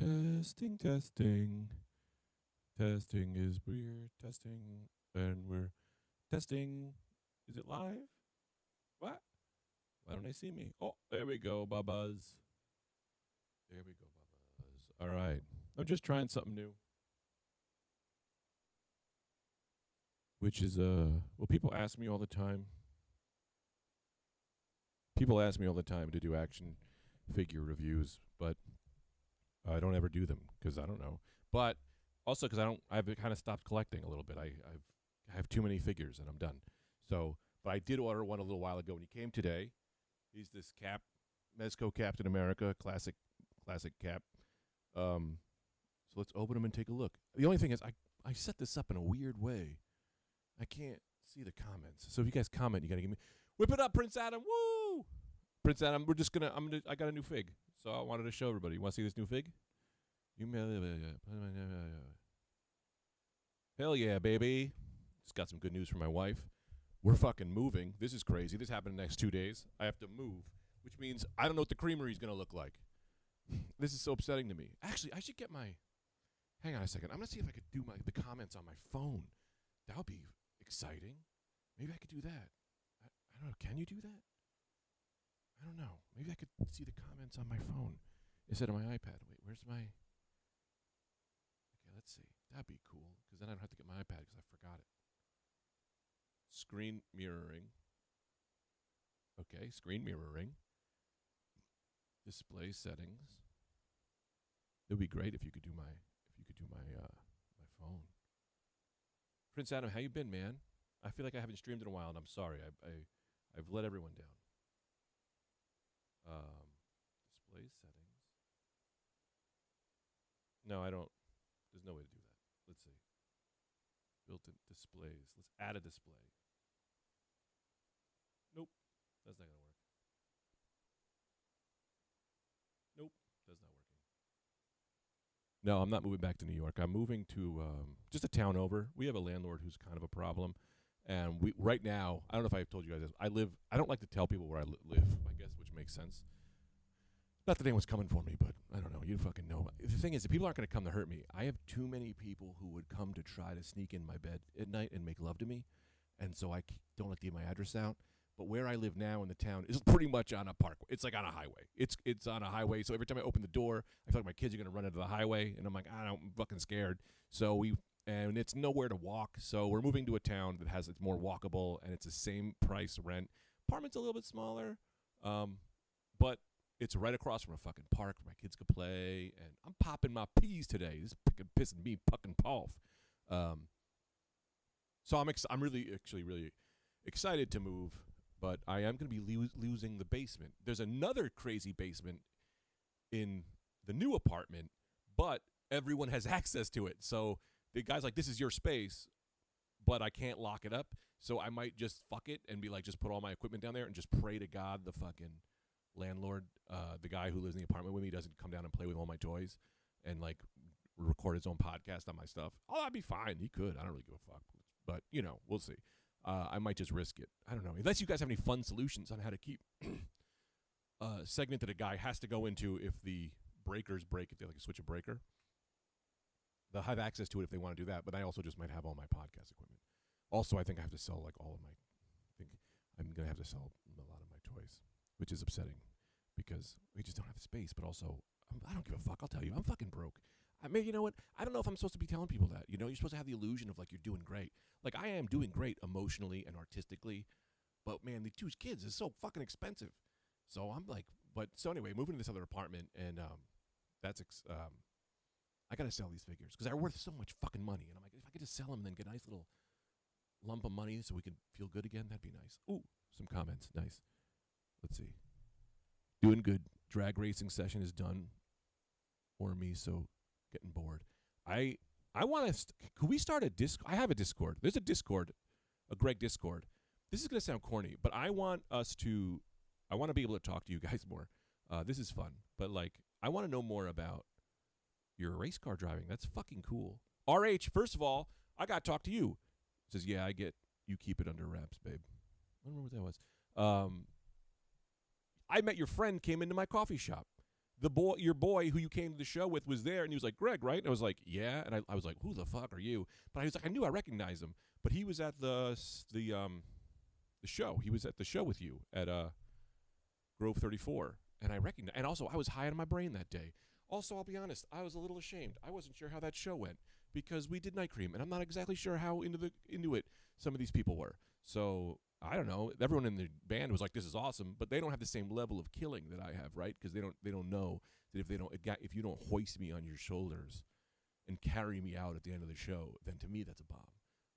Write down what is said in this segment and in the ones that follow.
Testing, testing. Testing is we're testing and we're testing. Is it live? What? Why don't they see me? Oh, there we go, Bubba's. There we go, Bubba's. All right. I'm just trying something new. Which is well, people ask me all the time. People ask me all the time to do action figure reviews, but I don't ever do them because I don't know. But also because I don't. I've kind of stopped collecting a little bit. I have too many figures and I'm done. So, but I did order one a little while ago, and he came today. He's this cap, Mezco Captain America, classic cap. So let's open them and take a look. The only thing is, I set this up in a weird way. I can't see the comments. So if you guys comment, you gotta give me whip it up, Prince Adam. Woo! Prince Adam, I got a new fig. So I wanted to show everybody. You want to see this new fig? Hell yeah, baby. Just got some good news for my wife. We're fucking moving. This is crazy. This happened in the next 2 days. I have to move, which means I don't know what the creamery is going to look like. This is so upsetting to me. Actually, I should get my... Hang on a second. I'm going to see if I could do the comments on my phone. That would be exciting. Maybe I could do that. I don't know. Can you do that? I don't know. Maybe I could see the comments on my phone instead of my iPad. Wait, where's my... Okay, let's see. That'd be cool, because then I don't have to get my iPad because I forgot it. Screen mirroring. Okay, screen mirroring. Display settings. It would be great if you could do my my phone. Prince Adam, how you been, man? I feel like I haven't streamed in a while, and I'm sorry. I've let everyone down. Display settings. No, I don't. There's no way to do that. Let's see. Built-in displays. Let's add a display. Nope. That's not going to work. Nope. That's not working. No, I'm not moving back to New York. I'm moving to just a town over. We have a landlord who's kind of a problem. And we right now, I don't know if I've told you guys this. I don't like to tell people where I live, I guess, which makes sense. Not that anyone's coming for me, but I don't know. You fucking know. The thing is, the people aren't going to come to hurt me. I have too many people who would come to try to sneak in my bed at night and make love to me. And so I don't like to give my address out. But where I live now in the town is pretty much on a park. It's like on a highway. It's on a highway. So every time I open the door, I feel like my kids are going to run into the highway. And I'm like, I'm fucking scared. And it's nowhere to walk. So we're moving to a town that it's more walkable, and it's the same price rent. Apartment's a little bit smaller, but it's right across from a fucking park where my kids could play. And I'm popping my peas today. This is fucking pissing me fucking off. So I'm really excited to move, but I am going to be losing the basement. There's another crazy basement in the new apartment, but everyone has access to it. So the guy's like, this is your space, but I can't lock it up. So I might just fuck it and be like, just put all my equipment down there and just pray to God the fucking landlord, the guy who lives in the apartment with me, doesn't come down and play with all my toys and like record his own podcast on my stuff. Oh, that'd be fine. He could. I don't really give a fuck. But, we'll see. I might just risk it. I don't know. Unless you guys have any fun solutions on how to keep a segment that a guy has to go into if the breakers break, if they like switch a breaker. They'll have access to it if they want to do that, but I also just might have all my podcast equipment. Also, I think I have to sell I think I'm going to have to sell a lot of my toys, which is upsetting because we just don't have the space, but also I don't give a fuck. I'll tell you, I'm fucking broke. I mean, you know what? I don't know if I'm supposed to be telling people that. You're supposed to have the illusion of like you're doing great. Like I am doing great emotionally and artistically, but man, the two kids is so fucking expensive. So I'm like, so anyway, moving to this other apartment, and I got to sell these figures because they're worth so much fucking money. And I'm like, if I could just sell them and then get a nice little lump of money so we can feel good again, that'd be nice. Ooh, some comments. Nice. Let's see. Doing good. Drag racing session is done for me, so getting bored. I want to... Could we start a Discord? I have a Discord. There's a Discord, a Greg Discord. This is going to sound corny, but I want to be able to talk to you guys more. This is fun, but like, I want to know more about your race car driving. That's fucking cool. RH, first of all, I got to talk to you. Says, yeah, I get you keep it under wraps, babe. I don't remember what that was. I met your friend, came into my coffee shop. your boy who you came to the show with was there, and he was like, Greg, right? And I was like, yeah. And I was like, who the fuck are you? But I was like, I knew I recognized him. But he was at the show. He was at the show with you at Grove 34, and I recognized. And also, I was high on my brain that day. Also, I'll be honest, I was a little ashamed. I wasn't sure how that show went because we did Night Cream, and I'm not exactly sure how into it some of these people were. So I don't know. Everyone in the band was like, "This is awesome," but they don't have the same level of killing that I have, right? Because they don't know that if you don't hoist me on your shoulders and carry me out at the end of the show, then to me that's a bomb.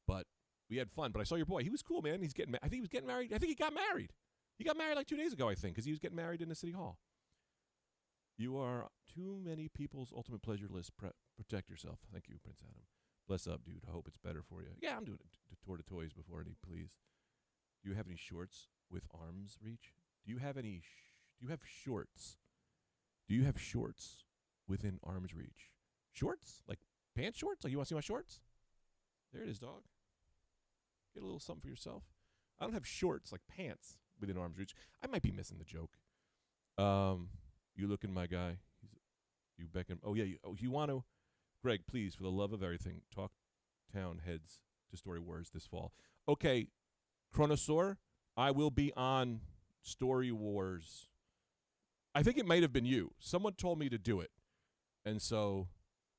But we had fun. But I saw your boy. He was cool, man. I think he was getting married. I think he got married. He got married like 2 days ago, I think, because he was getting married in the city hall. You are too many people's ultimate pleasure list. Protect yourself. Thank you, Prince Adam. Bless up, dude. I hope it's better for you. Yeah, I'm doing a tour de toys before any, please. Do you have any shorts with arms reach? Do you have any? Do you have shorts? Do you have shorts within arms reach? Shorts? Like pants shorts? Like you want to see my shorts? There it is, dog. Get a little something for yourself. I don't have shorts like pants within arm's reach. I might be missing the joke. You looking, my guy? You beckon. Oh yeah. You want to? Greg, please, for the love of everything, talk town heads to Story Wars this fall. Okay, Chronosaur, I will be on Story Wars. I think it might have been you. Someone told me to do it, and so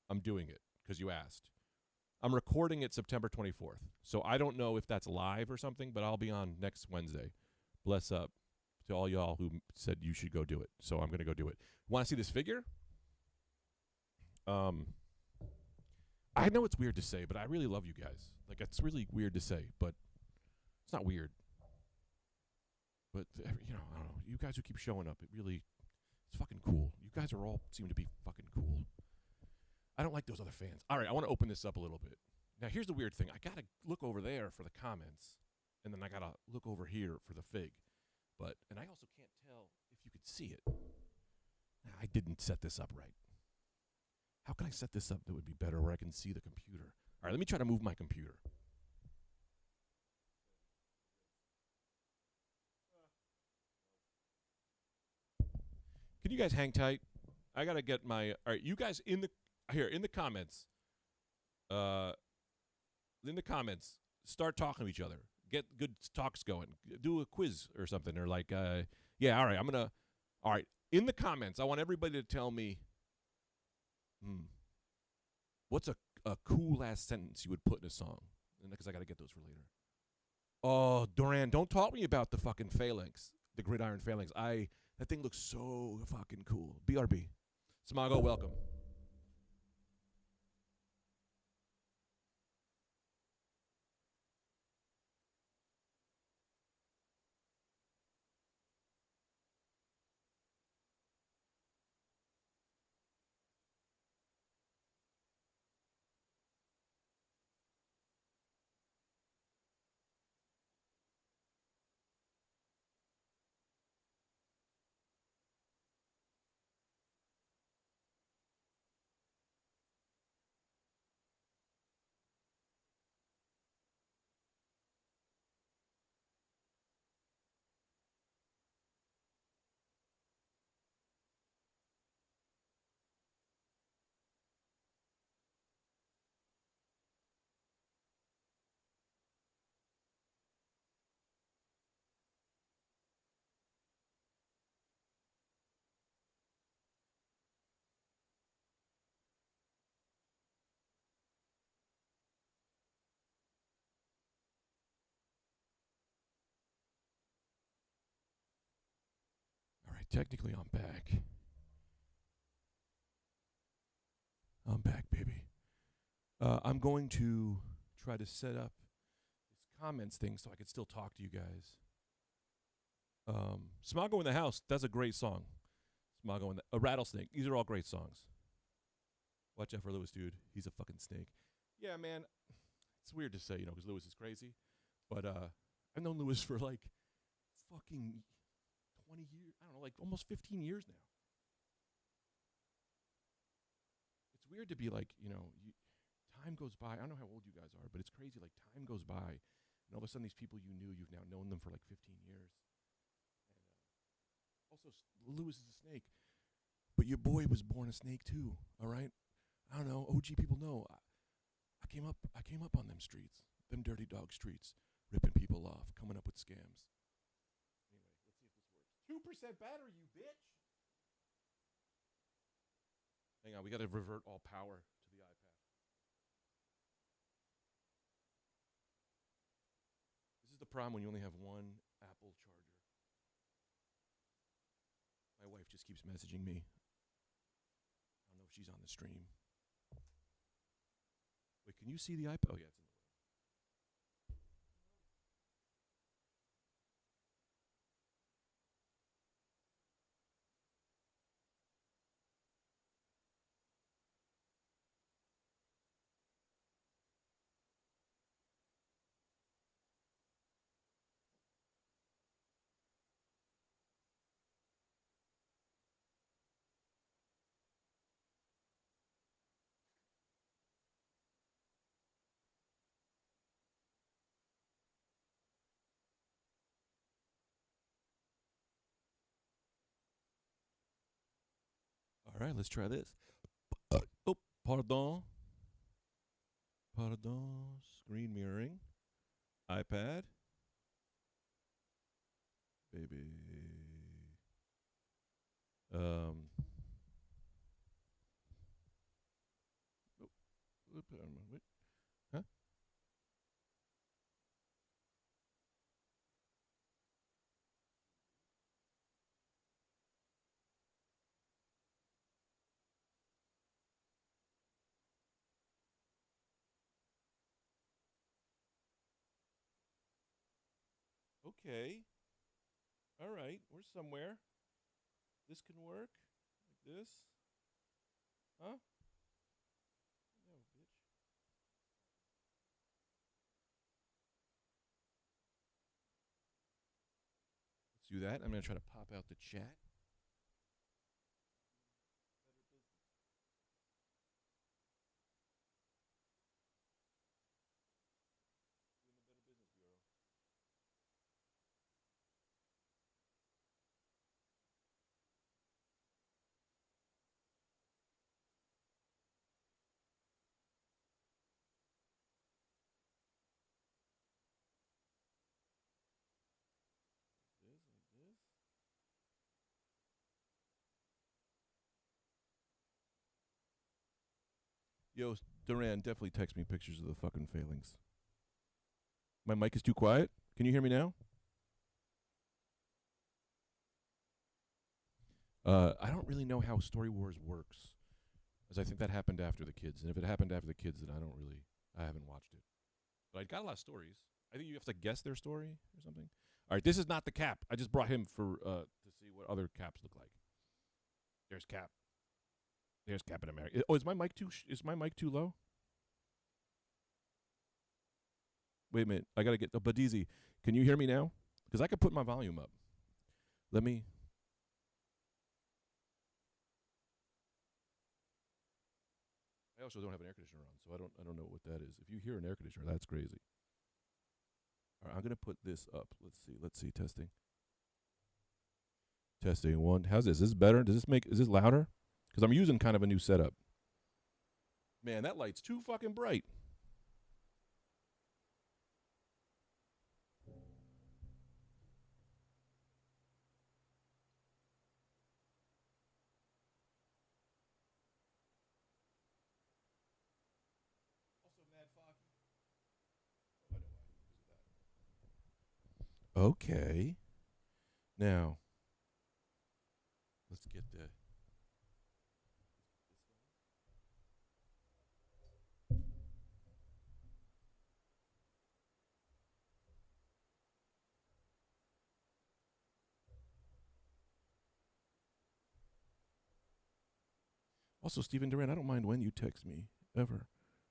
I'm doing it because you asked. I'm recording it September 24th, so I don't know if that's live or something, but I'll be on next Wednesday. Bless up to all y'all who said you should go do it, so I'm going to go do it. Want to see this figure? I know it's weird to say, but I really love you guys. Like, it's really weird to say, but it's not weird. But, I don't know. You guys who keep showing up, it's fucking cool. You guys are all seem to be fucking cool. I don't like those other fans. All right, I want to open this up a little bit. Now, here's the weird thing. I got to look over there for the comments, and then I got to look over here for the fig. And I also can't tell if you could see it. I didn't set this up right. How can I set this up that would be better where I can see the computer? All right, let me try to move my computer. Can you guys hang tight? I got to get my... All right, you guys in the comments. In the comments, start talking to each other. Get good talks going. Do a quiz or something. Or like, yeah, all right, all right, in the comments, I want everybody to tell me, what's a cool last sentence you would put in a song? Because I got to get those for later. Oh, Duran, don't talk to me about the fucking phalanx, the gridiron phalanx. That thing looks so fucking cool. BRB. Smago, welcome. All right, technically I'm back. I'm back, baby. I'm going to try to set up this comments thing so I can still talk to you guys. Smago in the House, that's a great song. Smago in a Rattlesnake. These are all great songs. Watch out for Lewis, dude. He's a fucking snake. Yeah, man. It's weird to say, because Lewis is crazy. But I've known Lewis for like fucking 20 years. I don't know, like almost 15 years now. It's weird to be like, time goes by. I don't know how old you guys are, but it's crazy. Like, time goes by, and all of a sudden these people you knew, you've now known them for like 15 years. And also, Lewis is a snake. But your boy was born a snake too. All right. I don't know. OG people know. I came up. I came up on them streets, them dirty dog streets, ripping people off, coming up with scams. Anyway, let's see if this works. 2% battery, you bitch. Hang on, we got to revert all power to the iPad. This is the problem when you only have one Apple charger. My wife just keeps messaging me. I don't know if she's on the stream. Wait, can you see the iPad? Oh, yeah, it's in the way. All right, let's try this. Oh, pardon. Pardon. Screen mirroring. iPad. Baby. Um. Oh, wait. Huh? Okay. All right. We're somewhere. This can work. Like this. Huh? No, bitch. Let's do that. I'm going to try to pop out the chat. Like this. Yo, Duran, definitely text me pictures of the fucking failings. My mic is too quiet. Can you hear me now? I don't really know how Story Wars works, as I think that happened after the kids. And if it happened after the kids, then I haven't watched it. But I got a lot of stories. I think you have to guess their story or something. All right, this is not the Cap. I just brought him for to see what other Caps look like. There's Cap. There's Captain America. Oh, is my mic too low? Wait a minute. I gotta get. Badizi, can you hear me now? Because I could put my volume up. Let me. I also don't have an air conditioner on, so I don't know what that is. If you hear an air conditioner, that's crazy. All right, I'm gonna put this up. Let's see. Testing. Testing one. How's this? Is this better? Is this louder? Because I'm using kind of a new setup. Man, that light's too fucking bright. Also mad foggy. Oh, I know why. Because of that. Okay. Now, let's get the. Also, Stephen Durant, I don't mind when you text me ever.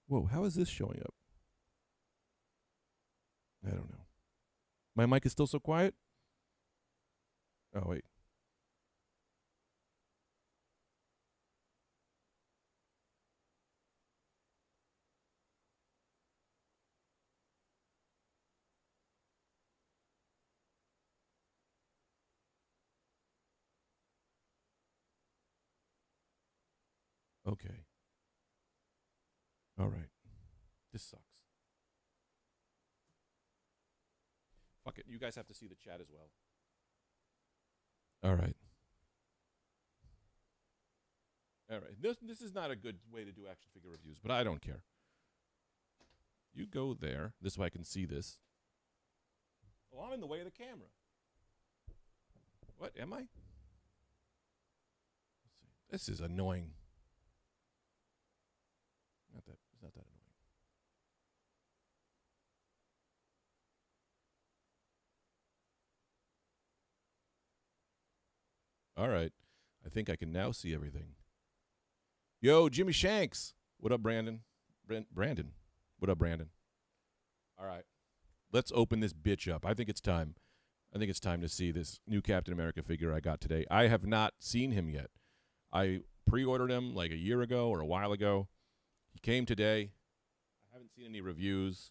Whoa, how is this showing up? I don't know. My mic is still so quiet. Oh wait. Okay. All right. This sucks. Fuck it. You guys have to see the chat as well. All right. All right. This is not a good way to do action figure reviews, but I don't care. You go there. This way I can see this. Oh, I'm in the way of the camera. What am I? Let's see. This is annoying. It's not that annoying. All right. I think I can now see everything. Yo, Jimmy Shanks. What up, Brandon? Brandon. What up, Brandon? All right. Let's open this bitch up. I think it's time. I think it's time to see this new Captain America figure I got today. I have not seen him yet. I pre-ordered him like a year ago or a while ago. He came today. I haven't seen any reviews,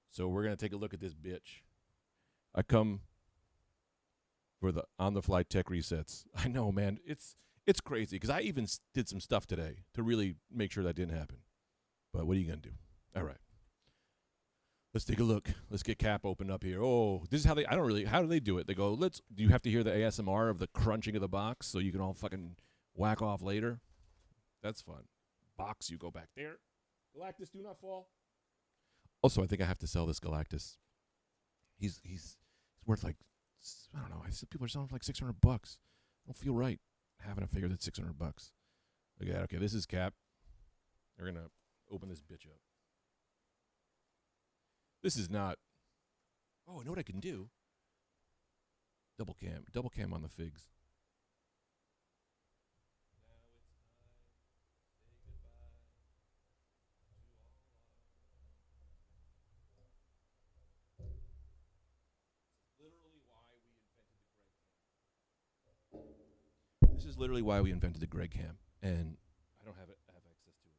so we're going to take a look at this bitch. I come for the on-the-fly tech resets. I know, man. It's crazy because I even did some stuff today to really make sure that didn't happen. But what are you going to do? All right. Let's take a look. Let's get Cap opened up here. Oh, this is how how do they do it? They go, do you have to hear the ASMR of the crunching of the box so you can all fucking whack off later? That's fun. Box, you go back there. Galactus, do not fall. Also, I think I have to sell this Galactus. He's worth like, I don't know. I said people are selling for like $600. I don't feel right having a figure that's $600. Look at that. Okay, this is Cap. They're going to open this bitch up. This is not. Oh, I know what I can do. Double cam on the figs. This is literally why we invented the Greg cam, and I don't have access to it.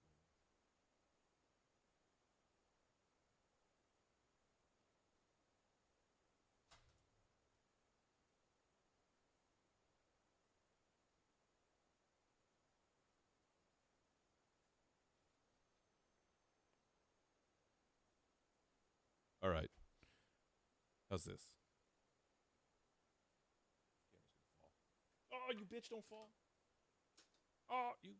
All right. How's this? Oh, you bitch, don't fall. Oh, you.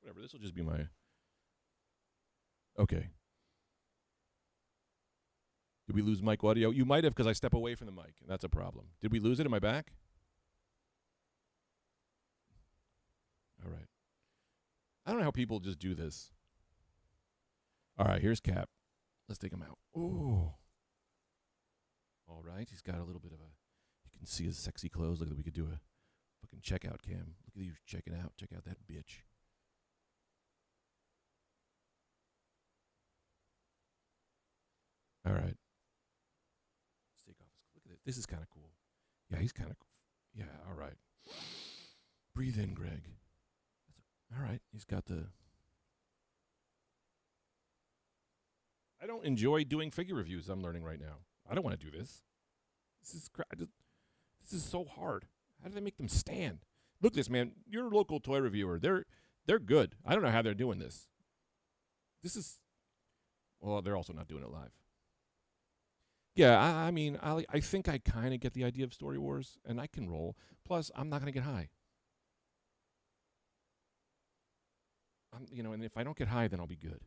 Whatever, this will just be my. Okay. Did we lose mic audio? You might have because I step away from the mic, and that's a problem. Did we lose it? Am I back? All right. I don't know how people just do this. All right, here's Cap. Let's take him out. Oh. All right, he's got a little bit of a. You can see his sexy clothes. Look at that. We could do a fucking checkout cam. Look at you checking out. Check out that bitch. All right. Let's take off his. Look at it. This is kind of cool. Yeah, he's kind of. Yeah. All right. Breathe in, Greg. All right. He's got the. I don't enjoy doing figure reviews. I'm learning right now. I don't want to do this. This is so hard. How do they make them stand? Look at this, man. You're a local toy reviewer. They're good. I don't know how they're doing this. This is. Well, they're also not doing it live. Yeah, I mean, I think I kind of get the idea of Story Wars, and I can roll. Plus, I'm not going to get high. And if I don't get high, then I'll be good.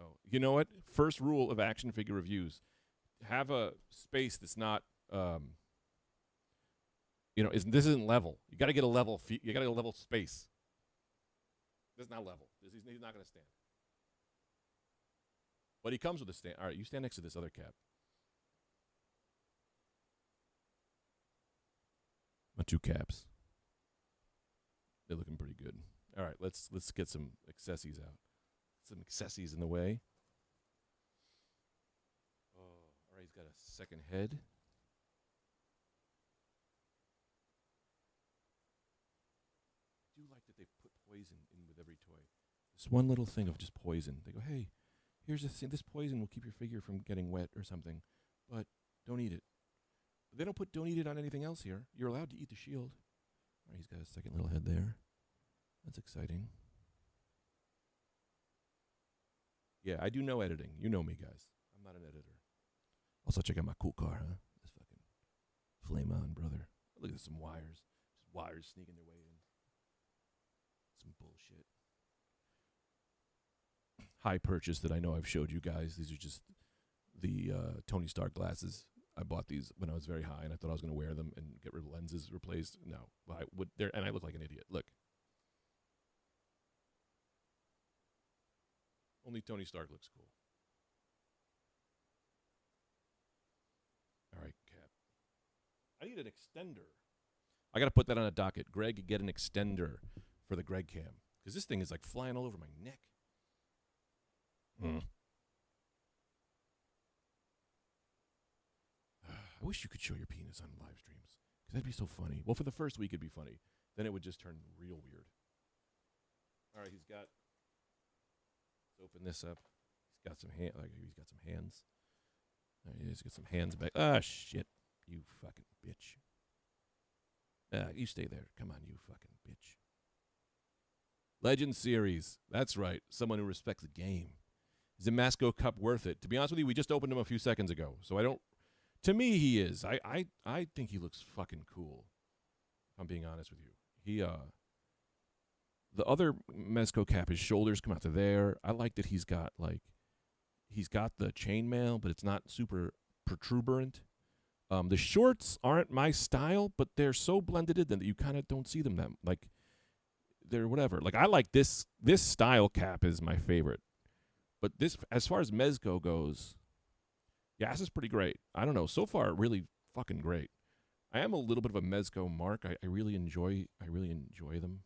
Oh, you know what? First rule of action figure reviews: have a space that's not, this isn't level. You got to get a level. You got to get a level space. This is not level. He's not going to stand. But he comes with a stand. All right, you stand next to this other Cap. My two Caps. They're looking pretty good. All right, let's get some accessories out. Some accessories in the way. Oh, all right, he's got a second head. I do like that they've put poison in with every toy. This one little thing of just poison. They go, hey, here's this poison will keep your figure from getting wet or something, but don't eat it. But they don't eat it on anything else here. You're allowed to eat the shield. Right, he's got a second little head there. That's exciting. Yeah, I do know editing. You know me, guys. I'm not an editor. Also, check out my cool car, huh? This fucking flame on, brother. Look at some wires. Just wires sneaking their way in. Some bullshit. High purchase that I know I've showed you guys. These are just the Tony Stark glasses. I bought these when I was very high, and I thought I was going to wear them and get rid of lenses replaced. No, I would. And I look like an idiot. Look, only Tony Stark looks cool. All right, Cap. I need an extender. I got to put that on a docket. Greg, get an extender for the Greg cam because this thing is like flying all over my neck. I wish you could show your penis on live streams because that'd be so funny. Well, for the first week it'd be funny. Then it would just turn real weird. All right, he's got. Let's open this up. He's got some he's got some hands. He's got some hands back. Ah, shit! You fucking bitch. You stay there. Come on, you fucking bitch. Legend Series. That's right. Someone who respects the game. Is the Mezco Cup worth it? To be honest with you, we just opened him a few seconds ago, so I don't. To me, he is. I think he looks fucking cool. If I'm being honest with you. The other Mezco cap, his shoulders come out to there. I like that he's got the chainmail, but it's not super protuberant. The shorts aren't my style, but they're so blended in that you kind of don't see them that like they're whatever. Like I like this style cap is my favorite. But this, as far as Mezco goes, yeah, this is pretty great. I don't know. So far, really fucking great. I am a little bit of a Mezco mark. I really enjoy them.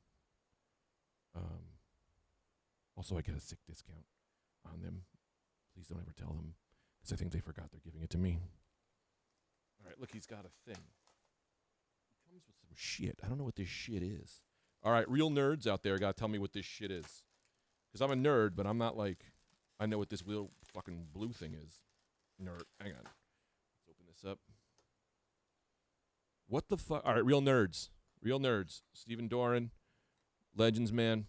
Also, I get a sick discount on them. Please don't ever tell them, because I think they forgot they're giving it to me. All right, look, he's got a thing. He comes with some shit. I don't know what this shit is. All right, real nerds out there got to tell me what this shit is. Because I'm a nerd, but I'm not like, I know what this little fucking blue thing is. Nerd. Hang on. Let's open this up. What the fuck? All right, real nerds. Real nerds. Stephen Doran, Legends man.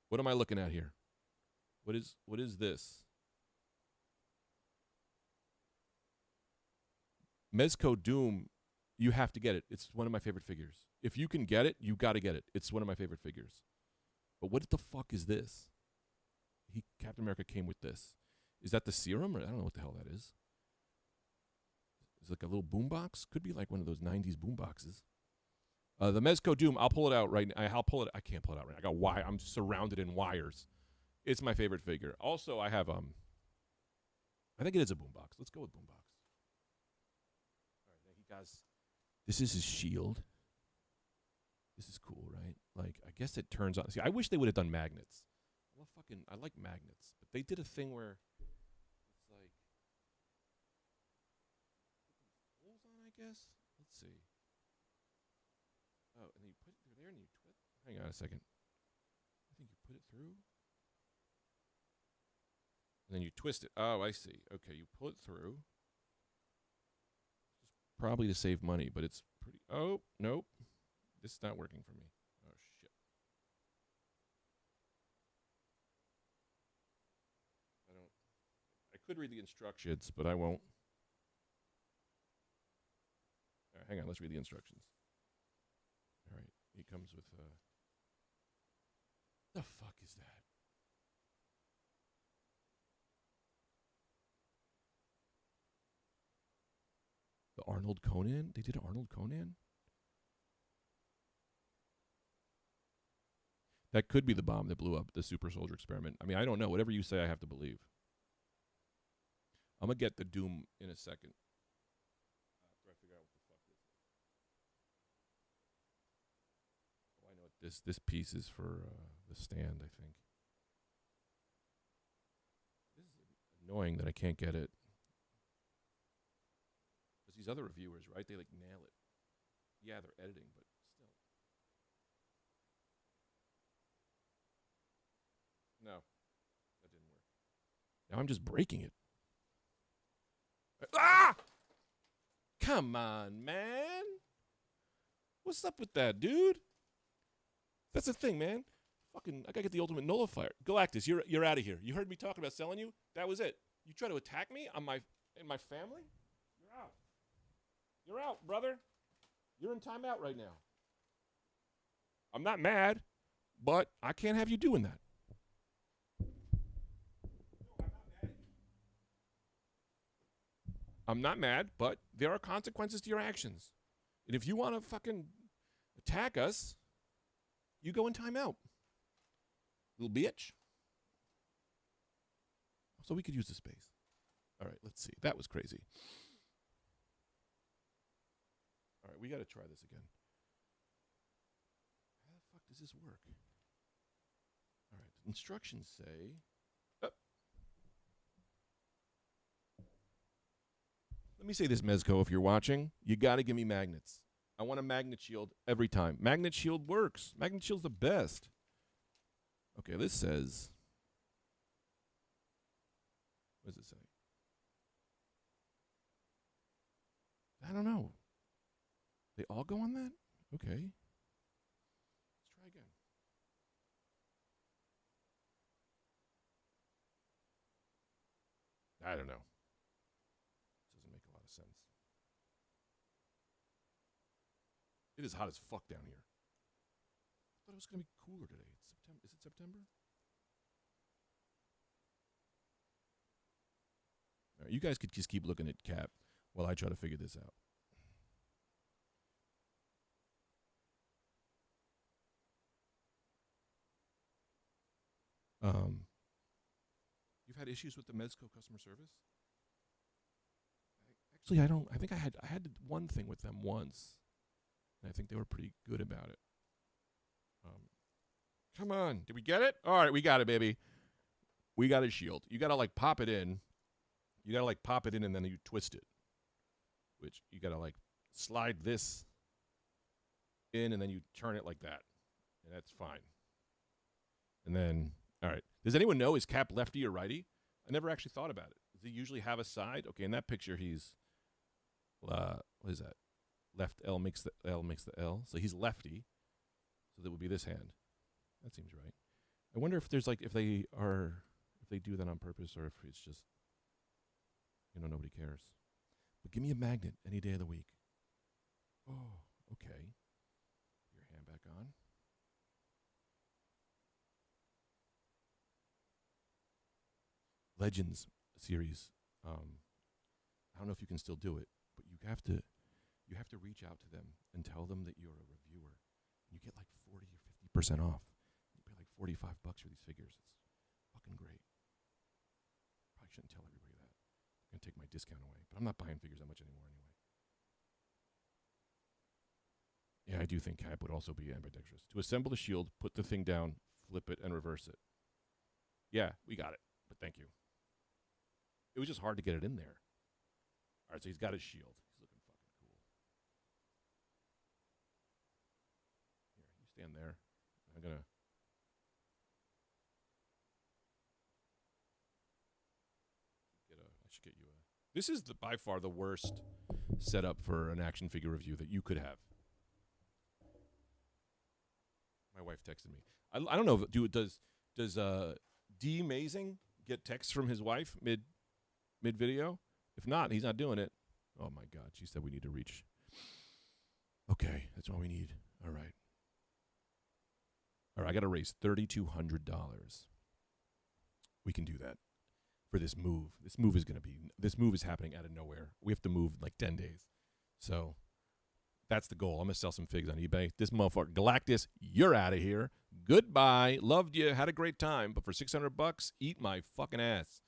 What am I looking at here? What is this? Mezco Doom, you have to get it. It's one of my favorite figures. If you can get it, you got to get it. It's one of my favorite figures. But what the fuck is this? Captain America came with this. Is that the serum? Or I don't know what the hell that is. It's like a little boombox. Could be like one of those 90s boomboxes. The Mezco Doom, I'll pull it out right now. I'll pull it. I can't pull it out right now. I got wire. I'm surrounded in wires. It's my favorite figure. Also, I have I think it is a boombox. Let's go with boombox. All right, he guys. This is his shield. This is cool, right? Like, I guess it turns on. See, I wish they would have done magnets. I like magnets, but they did a thing where it's like holes on. I guess. Let's see. Oh, and then you put it through there, and you twist. Hang on a second. I think you put it through, and then you twist it. Oh, I see. Okay, you pull it through. Just probably to save money, but it's pretty. Oh, nope. This is not working for me. Oh, shit. I could read the instructions, but I won't. All right, hang on. Let's read the instructions. All right. He comes with the fuck is that? The Arnold Conan? They did Arnold Conan? That could be the bomb that blew up the super soldier experiment. I mean, I don't know. Whatever you say, I have to believe. I'm going to get the Doom in a second. After I figure out what the fuck this is. Oh, I know what this piece is for the stand, I think. This is annoying that I can't get it. Because these other reviewers, right, they like nail it. Yeah, they're editing, but still. No, that didn't work. Now I'm just breaking it. Ah! Come on, man. What's up with that, dude? That's the thing, man. Fucking, I gotta get the ultimate nullifier. Galactus, you're out of here. You heard me talking about selling you? That was it. You try to attack me on in my family? You're out. You're out, brother. You're in timeout right now. I'm not mad, but I can't have you doing that. I'm not mad, but there are consequences to your actions. And if you want to fucking attack us, you go in timeout. Little bitch. So we could use the space. All right, let's see. That was crazy. All right, we got to try this again. How the fuck does this work? All right, instructions say... Let me say this, Mezco, if you're watching, you got to give me magnets. I want a magnet shield every time. Magnet shield works. Magnet shield's the best. Okay, this says... What does it say? I don't know. They all go on that? Okay. Let's try again. I don't know. Doesn't make a lot of sense. It is hot as fuck down here. I thought it was going to be cooler today. It's September. Is it September? All right, you guys could just keep looking at Cap while I try to figure this out. You've had issues with the Mezco customer service? Actually, I don't. I think I had one thing with them once, and I think they were pretty good about it. Come on, did we get it? All right, we got it, baby. We got a shield. You gotta like pop it in. You gotta like pop it in, and then you twist it. Which you gotta like slide this in, and then you turn it like that, and that's fine. And then, all right. Does anyone know, is Cap lefty or righty? I never actually thought about it. Does he usually have a side? Okay, in that picture, he's, what is that? Left L makes the L. So he's lefty. So that would be this hand. That seems right. I wonder if there's like, if they do that on purpose, or if it's just, nobody cares. But give me a magnet any day of the week. Oh, okay. Put your hand back on. Legends series. I don't know if you can still do it, but you have to reach out to them and tell them that you're a reviewer. You get like 40 or 50% off. You pay like $45 for these figures. It's fucking great. Probably shouldn't tell everybody that. They're gonna take my discount away, but I'm not buying figures that much anymore anyway. Yeah, I do think Cap would also be ambidextrous. To assemble the shield, put the thing down, flip it, and reverse it. Yeah, we got it, but thank you. It was just hard to get it in there. All right, so he's got his shield. He's looking fucking cool. Here, you stand there. I'm gonna... I should get you a... This is by far the worst setup for an action figure review that you could have. My wife texted me. I don't know. Does D Amazing get texts from his wife mid video? If not, he's not doing it. Oh my God, she said we need to reach. Okay, that's all we need. All right, I got to raise $3,200. We can do that for this move. This move is happening out of nowhere. We have to move in like 10 days. So that's the goal. I'm gonna sell some figs on eBay. This motherfucker Galactus, you're out of here. Goodbye. Loved you. Had a great time. But for $600, eat my fucking ass.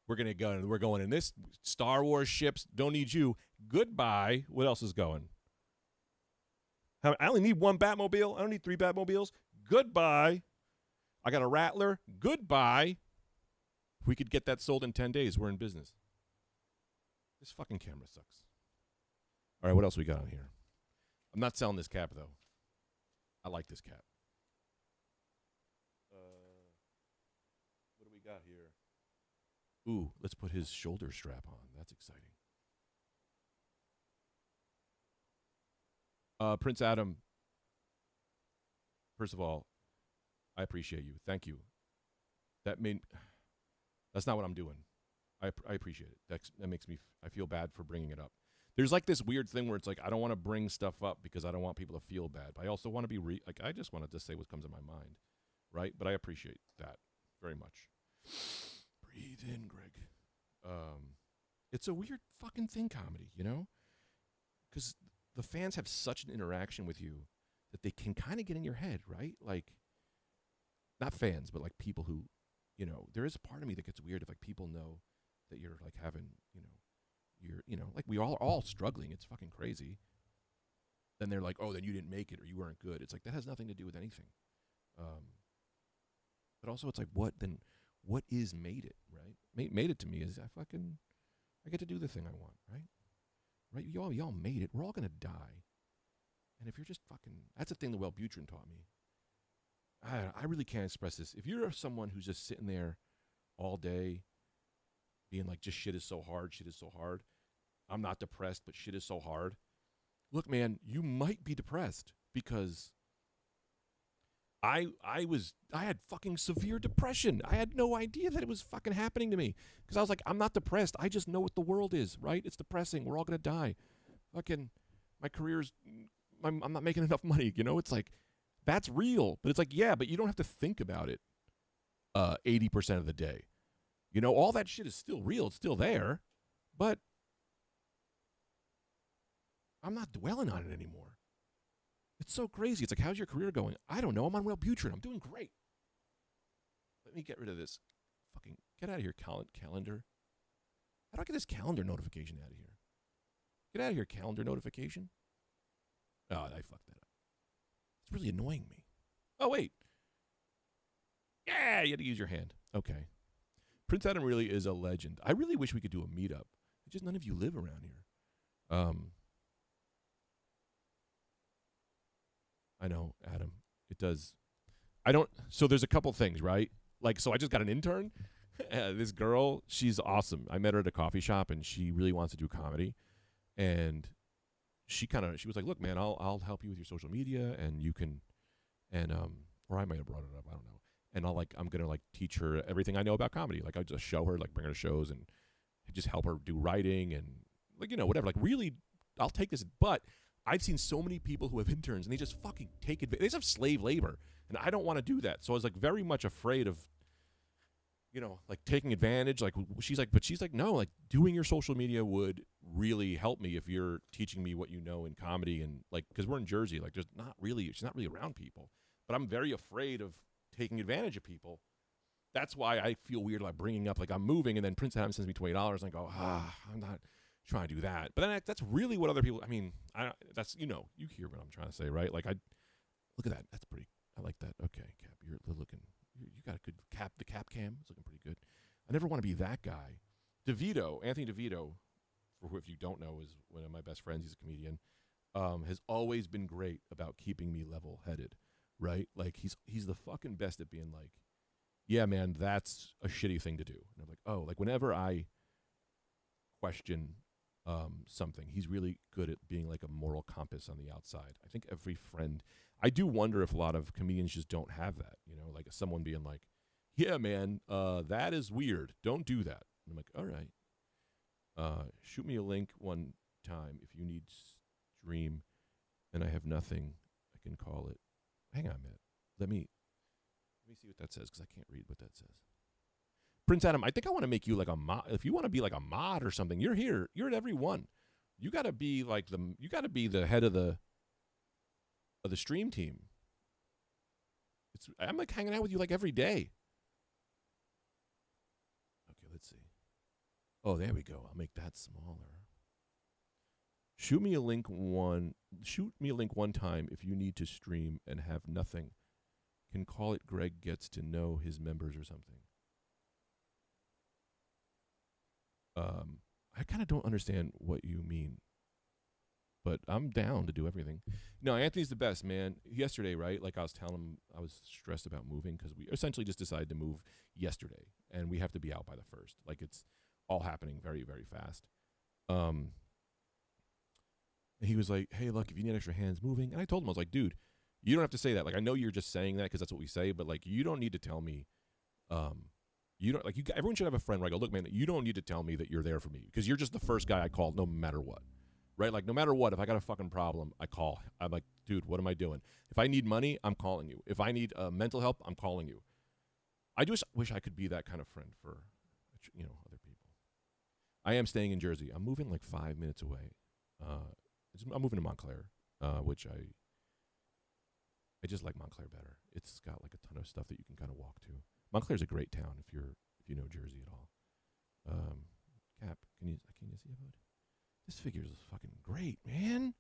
We're going in this Star Wars ships. Don't need you. Goodbye. What else is going? I only need one Batmobile. I don't need 3 Batmobiles. Goodbye. I got a Rattler. Goodbye. If we could get that sold in 10 days, we're in business. This fucking camera sucks. All right, what else we got on here? I'm not selling this cap, though. I like this cap. What do we got here? Ooh, let's put his shoulder strap on. That's exciting. Prince Adam, first of all, I appreciate you. Thank you. That made that's not what I'm doing. I appreciate it. That makes me I feel bad for bringing it up. There's like this weird thing where it's like I don't want to bring stuff up because I don't want people to feel bad, but I also want to be like I just want to just say what comes in my mind, right? But I appreciate that very much. Breathe in, Greg. It's a weird fucking thing, comedy, you know, because the fans have such an interaction with you that they can kind of get in your head, right? Like, not fans, but like people who, you know, there is a part of me that gets weird if like people know that you're like having, like we all struggling. It's fucking crazy. Then they're like, oh, then you didn't make it or you weren't good. It's like that has nothing to do with anything. But also it's like what is made it, right? Made it to me is I get to do the thing I want, right? Right? Y'all made it. We're all gonna die. And if you're just fucking, that's the thing that Wellbutrin taught me. I really can't express this. If you're someone who's just sitting there all day being like, just shit is so hard, I'm not depressed, but shit is so hard. Look, man, you might be depressed because I had fucking severe depression. I had no idea that it was fucking happening to me because I was like, I'm not depressed. I just know what the world is, right? It's depressing. We're all going to die. Fucking my career's, I'm not making enough money, you know? It's like, that's real. But it's like, yeah, but you don't have to think about it 80% of the day. You know, all that shit is still real. It's still there. But I'm not dwelling on it anymore. It's so crazy. It's like, how's your career going? I don't know. I'm on Wellbutrin. I'm doing great. Let me get rid of this. Fucking get out of here, calendar. How do I get this calendar notification out of here? Get out of here, calendar notification. Oh, I fucked that up. It's really annoying me. Oh, wait. Yeah, you had to use your hand. Okay. Prince Adam really is a legend. I really wish we could do a meetup. Just none of you live around here. I know, Adam. It does. So there's a couple things, right? Like, so I just got an intern. This girl, she's awesome. I met her at a coffee shop, and she really wants to do comedy. And she was like, look, man, I'll help you with your social media, and you can, or I might have brought it up, I don't know. And I'm going to teach her everything I know about comedy. Like, I just show her, bring her to shows and just help her do writing and whatever. Like, really, I'll take this. But I've seen so many people who have interns and they just fucking take advantage. They just have slave labor. And I don't want to do that. So I was very much afraid of, taking advantage. She's like, no, doing your social media would really help me if you're teaching me what you know in comedy. And because we're in Jersey, she's not really around people. But I'm very afraid of taking advantage of people. That's why I feel weird bringing up I'm moving and then Prince Adam sends me $20 and I go, I'm not trying to do that. But then that's really what other people, that's, you hear what I'm trying to say, right? Look at that. That's pretty, I like that. Okay, Cap, you're looking, you got a good cap. The cap cam is looking pretty good. I never want to be that guy. Anthony DeVito, for who, if you don't know, is one of my best friends. He's a comedian. Has always been great about keeping me level-headed, right? He's the fucking best at being yeah, man, that's a shitty thing to do. And I'm like, oh, whenever I question something, he's really good at being a moral compass on the outside. I think every friend, I do wonder if a lot of comedians just don't have that, someone being yeah, man, that is weird. Don't do that. And I'm like, all right. Shoot me a link one time if you need stream and I have nothing, I can call it. Hang on a minute. Let me see what that says because I can't read what that says. Prince Adam, I think I want to make you a mod. If you want to be a mod or something, you're here. You're at every one. You got to be you got to be the head of the stream team. I'm hanging out with you every day. Okay, let's see. Oh, there we go. I'll make that smaller. Shoot me a link one time if you need to stream and have nothing. Can call it Greg gets to know his members or something. I kind of don't understand what you mean, but I'm down to do everything. No, Anthony's the best, man. Yesterday, right? I was telling him I was stressed about moving because we essentially just decided to move yesterday, and we have to be out by the 1st. It's all happening very, very fast. And And he was like, hey, look, if you need extra hands moving. And I told him, I was like, dude, you don't have to say that. Like, I know you're just saying that because that's what we say, but, like, you don't need to tell me, you don't, like, everyone should have a friend where I go, look, man, you don't need to tell me that you're there for me because you're just the first guy I call no matter what. Right? Like, no matter what, if I got a fucking problem, I call. I'm like, dude, what am I doing? If I need money, I'm calling you. If I need mental help, I'm calling you. I just wish I could be that kind of friend for, other people. I am staying in Jersey. I'm moving like 5 minutes away. I'm moving to Montclair, which I just like Montclair better. It's got like a ton of stuff that you can kind of walk to. Montclair's a great town if you know Jersey at all. Cap, can you see about it? This figure is fucking great, man.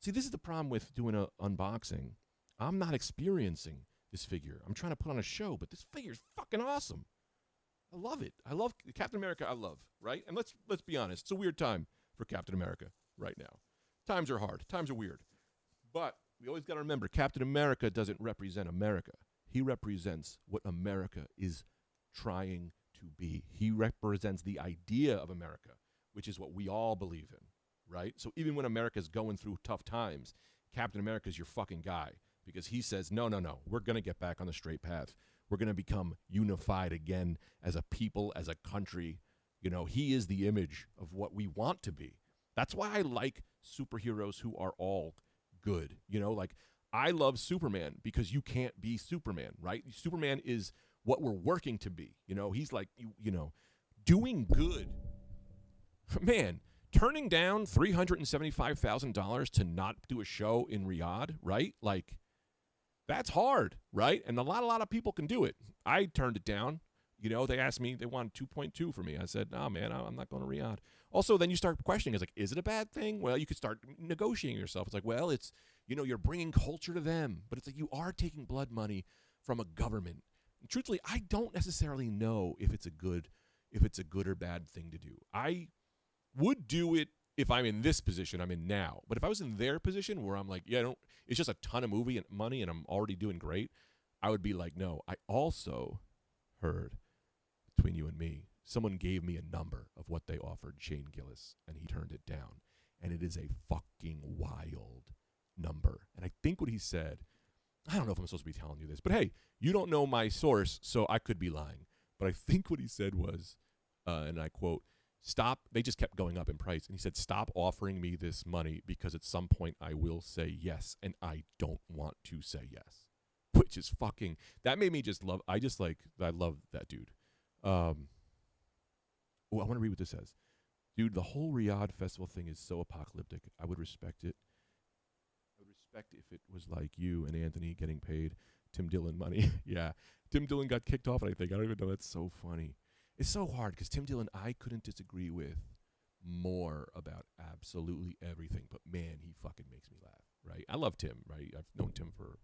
See, this is the problem with doing an unboxing. I'm not experiencing this figure. I'm trying to put on a show, but this figure is fucking awesome. I love it. I love Captain America. I love, right? And let's be honest. It's a weird time for Captain America right now. Times are hard. Times are weird. But we always got to remember, Captain America doesn't represent America. He represents what America is trying to be. He represents the idea of America, which is what we all believe in, right? So even when America's going through tough times, Captain America's your fucking guy because he says, no, we're going to get back on the straight path. We're going to become unified again as a people, as a country. He is the image of what we want to be. That's why I like superheroes who are all good. Like I love Superman because you can't be Superman, right? Superman is what we're working to be. He's like, doing good. Man, turning down $375,000 to not do a show in Riyadh, right? Like, that's hard, right? And a lot of people can do it. I turned it down. They asked me, they wanted 2.2 for me. I said, no, man, I'm not going to Riyadh. Also, then you start questioning. It's like, is it a bad thing? Well, you could start negotiating yourself. It's like, well, it's, you're bringing culture to them. But it's like you are taking blood money from a government. And truthfully, I don't necessarily know if it's a good or bad thing to do. I would do it if I'm in this position I'm in now. But if I was in their position where I'm like, it's just a ton of movie and money and I'm already doing great, I would be like, no. I also heard, between you and me, someone gave me a number of what they offered Shane Gillis, and he turned it down. And it is a fucking wild number. And I think what he said, I don't know if I'm supposed to be telling you this, but hey, you don't know my source, so I could be lying. But I think what he said was, and I quote, stop, they just kept going up in price. And he said, stop offering me this money because at some point I will say yes, and I don't want to say yes. Which is fucking, that made me just love, I love that dude. I want to read what this says. Dude, the whole Riyadh festival thing is so apocalyptic. I would respect it. I would respect if it was like you and Anthony getting paid Tim Dillon money. Yeah. Tim Dillon got kicked off, and I don't even know. That's so funny. It's so hard because Tim Dillon, I couldn't disagree with more about absolutely everything. But, man, he fucking makes me laugh, right? I love Tim, right? I've known Tim for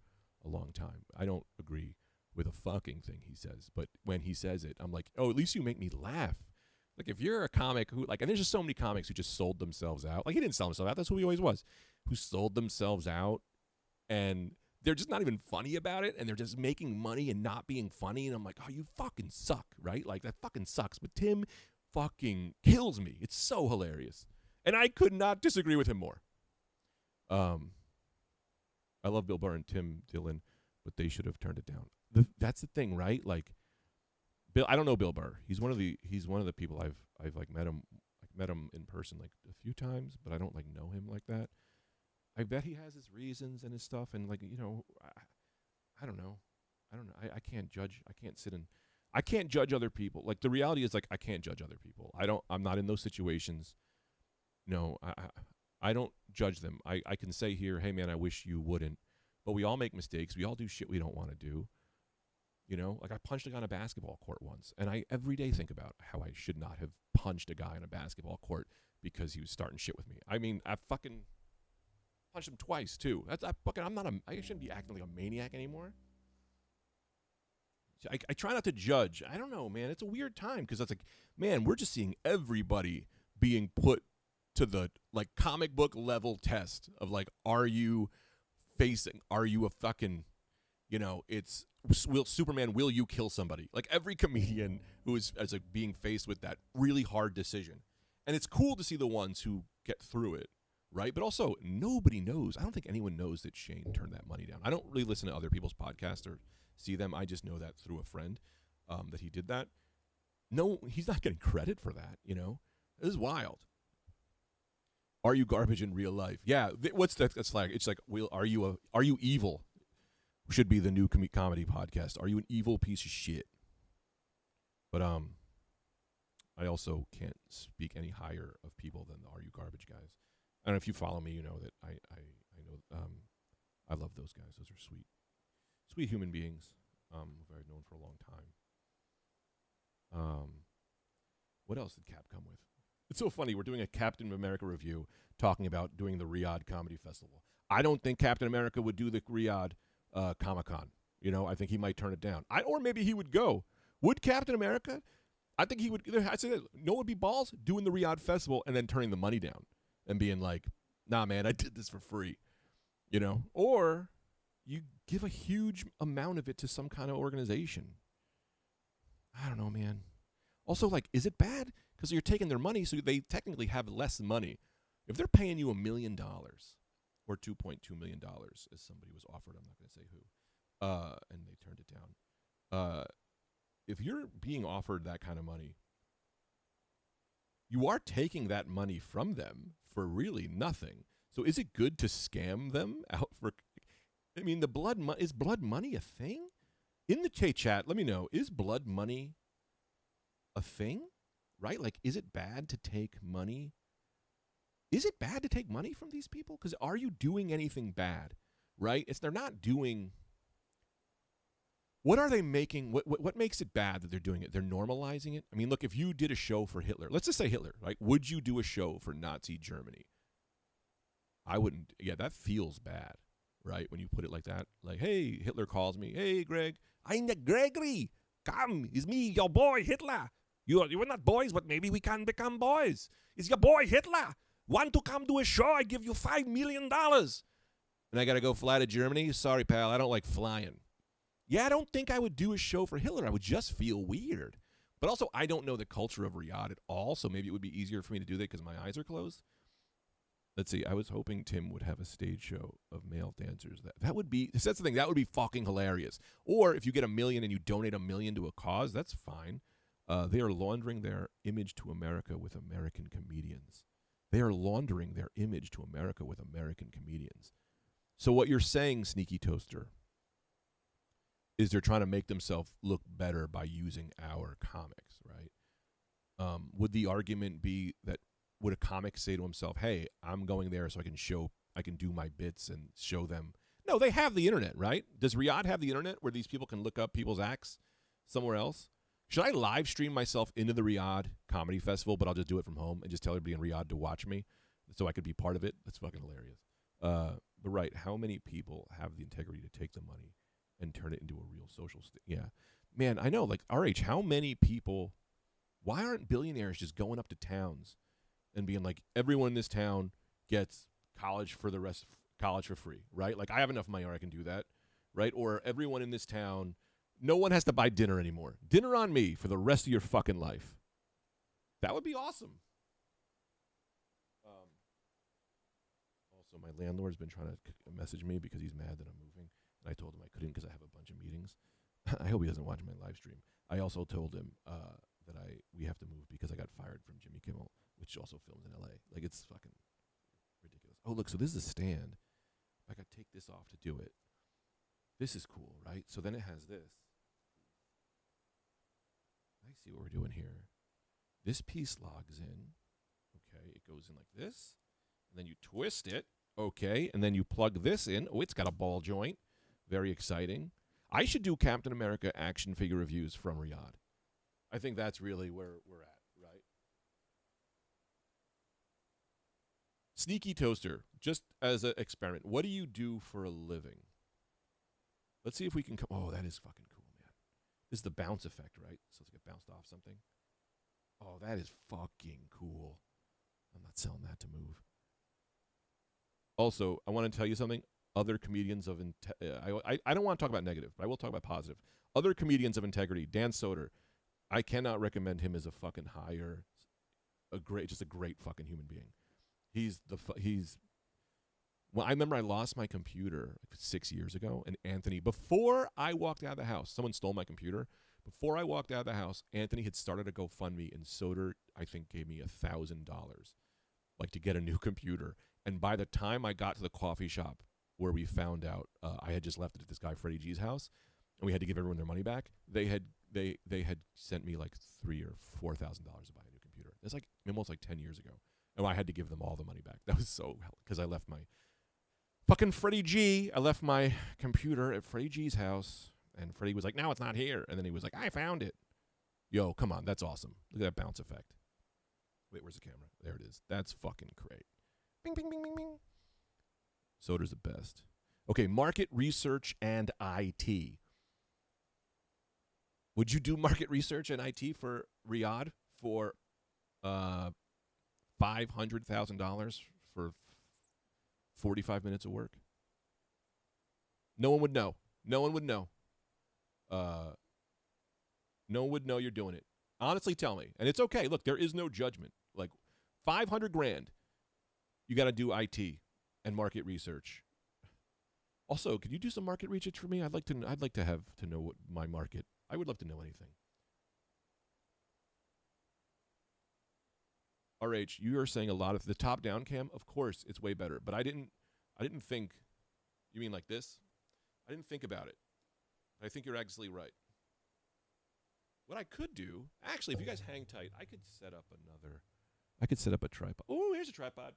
a long time. I don't agree with a fucking thing he says. But when he says it, I'm like, oh, at least you make me laugh. Like, if you're a comic who, like, and there's just so many comics who just sold themselves out. Like, he didn't sell himself out. That's who he always was. Who sold themselves out, and they're just not even funny about it, and they're just making money and not being funny. And I'm like, oh, you fucking suck, right? Like, that fucking sucks. But Tim fucking kills me. It's so hilarious. And I could not disagree with him more. I love Bill Burr and Tim Dillon, but they should have turned it down. That's the thing, right? Like, Bill, I don't know Bill Burr. He's one of the people I've like met him. I've met him in person like a few times, but I don't like know him like that. I bet he has his reasons and his stuff, and like, I don't know. I can't judge. I can't judge other people. Like, the reality is, like, I can't judge other people. I'm not in those situations. No, I don't judge them. I can say here, hey man, I wish you wouldn't. But we all make mistakes. We all do shit we don't want to do. Like, I punched a guy on a basketball court once, and I every day think about how I should not have punched a guy on a basketball court because he was starting shit with me. I mean, I fucking punched him twice too. I shouldn't be acting like a maniac anymore. I try not to judge. I don't know, man. It's a weird time because it's like, man, we're just seeing everybody being put to the, like, comic book level test of, like, are you a fucking, will you kill somebody? Like, every comedian who is like being faced with that really hard decision. And it's cool to see the ones who get through it, right? But also, nobody knows. I don't think anyone knows that Shane turned that money down. I don't really listen to other people's podcasts or see them. I just know that through a friend that he did that. No, he's not getting credit for that, you know? This is wild. Are you garbage in real life? Yeah, what's that? That's like, it's like, are you evil? Should be the new comedy podcast. Are you an evil piece of shit? But I also can't speak any higher of people than the Are You Garbage guys. I don't know if you follow me, you know that I know I love those guys. Those are sweet human beings who I've known for a long time. What else did Cap come with? It's so funny. We're doing a Captain America review talking about doing the Riyadh Comedy Festival. I don't think Captain America would do the Riyadh Comic-Con. You know, I think he might turn it down. Or maybe he would go. Would Captain America? I think he would. I say that. No one would be balls doing the Riyadh Festival and then turning the money down and being like, nah, man, I did this for free. You know? Or you give a huge amount of it to some kind of organization. I don't know, man. Also, like, is it bad? Because you're taking their money, so they technically have less money. If they're paying you $1 million or $2.2 million, as somebody was offered, I'm not going to say who, and they turned it down. If you're being offered that kind of money, you are taking that money from them for really nothing. So is it good to scam them out for? I mean, is blood money a thing? In the chat, let me know, is blood money a thing? Right? Like, is it bad to take money? Is it bad to take money from these people? Because are you doing anything bad? Right? They're not doing. What are they making? What makes it bad that they're doing it? They're normalizing it. I mean, look, if you did a show for Hitler, let's just say Hitler, right? Would you do a show for Nazi Germany? I wouldn't. Yeah, that feels bad, right? When you put it like that, like, hey, Hitler calls me. Hey, Greg, I'm Gregory. Come, it's me, your boy Hitler. You were not boys, but maybe we can become boys. It's your boy Hitler. Want to come do a show? I give you $5 million. And I got to go fly to Germany? Sorry, pal, I don't like flying. Yeah, I don't think I would do a show for Hitler. I would just feel weird. But also, I don't know the culture of Riyadh at all, so maybe it would be easier for me to do that because my eyes are closed. Let's see. I was hoping Tim would have a stage show of male dancers. That would be, that's the thing, that would be fucking hilarious. Or if you get $1 million and you donate $1 million to a cause, that's fine. They are laundering their image to America with American comedians. They are laundering their image to America with American comedians. So what you're saying, Sneaky Toaster, is they're trying to make themselves look better by using our comics, right? Would the argument be that, would a comic say to himself, hey, I'm going there so I can do my bits and show them? No, they have the internet, right? Does Riyadh have the internet where these people can look up people's acts somewhere else? Should I live stream myself into the Riyadh Comedy Festival, but I'll just do it from home and just tell everybody in Riyadh to watch me so I could be part of it? That's fucking hilarious. But right, how many people have the integrity to take the money and turn it into a real social yeah. Man, I know, like, RH, how many people, why aren't billionaires just going up to towns and being like, everyone in this town gets college for free, right? Like, I have enough money where I can do that, right? Or everyone in this town, no one has to buy dinner anymore. Dinner on me for the rest of your fucking life. That would be awesome. Also, my landlord's been trying to message me because he's mad that I'm moving. And I told him I couldn't because I have a bunch of meetings. I hope he doesn't watch my live stream. I also told him that we have to move because I got fired from Jimmy Kimmel, which also films in L.A. Like, it's fucking ridiculous. Oh, look, so this is a stand. I got to take this off to do it. This is cool, right? So then it has this. I see what we're doing here. This piece logs in. Okay, it goes in like this. And then you twist it. Okay, and then you plug this in. Oh, it's got a ball joint. Very exciting. I should do Captain America action figure reviews from Riyadh. I think that's really where we're at, right? Sneaky Toaster, just as an experiment, what do you do for a living? Let's see if we can come. Oh, that is fucking cool, man. This is the bounce effect, right? So it's like it bounced off something. Oh, that is fucking cool. I'm not selling that to move. Also, I want to tell you something. Other comedians of I don't want to talk about negative, but I will talk about positive. Other comedians of integrity. Dan Soder, I cannot recommend him as a fucking hire. Just a great fucking human being. He's Well, I remember I lost my computer like 6 years ago, and Anthony, before I walked out of the house, someone stole my computer. Before I walked out of the house, Anthony had started a GoFundMe, and Soder, I think, gave me $1,000, like to get a new computer. And by the time I got to the coffee shop where we found out I had just left it at this guy Freddie G's house, and we had to give everyone their money back, they had sent me like $3,000 or $4,000 to buy a new computer. It's like almost like 10 years ago, and I had to give them all the money back. That was so because I left my fucking Freddie G. I left my computer at Freddie G's house, and Freddie was like, "Now it's not here," and then he was like, "I found it." Yo, come on, that's awesome. Look at that bounce effect. Wait, where's the camera? There it is. That's fucking great. Bing, bing, bing, bing, bing. Soda's the best. Okay, market research and IT. Would you do market research and IT for Riyadh for $500,000 for 45 minutes of work? No one would know. No one would know. No one would know you're doing it. Honestly, tell me. And it's okay. Look, there is no judgment. Like $500,000, you got to do IT and market research. Also, could you do some market research for me? I'd like to know what my market. I would love to know anything. RH, you are saying a lot of the top-down cam. Of course, it's way better. But I didn't think. You mean like this? I didn't think about it. I think you're actually right. What I could do, actually, if you guys hang tight, I could set up a tripod. Oh, here's a tripod.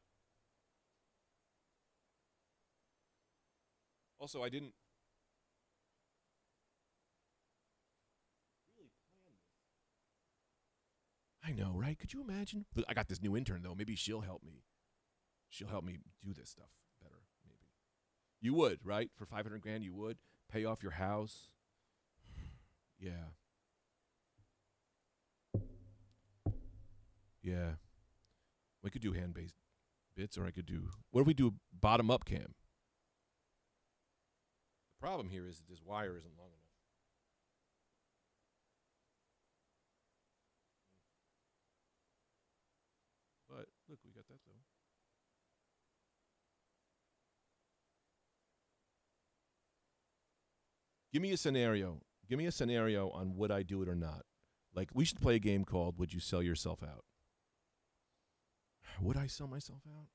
Also, I didn't really plan this. I know, right? Could you imagine? I got this new intern, though. Maybe she'll help me. She'll help me do this stuff better, maybe. You would, right? For $500,000, you would pay off your house. Yeah. Yeah. We could do hand-based bits, or I could do. What if we do bottom-up cam? The problem here is that this wire isn't long enough. But look, we got that though. Give me a scenario. Give me a scenario on would I do it or not. Like, we should play a game called Would You Sell Yourself Out? Would I sell myself out?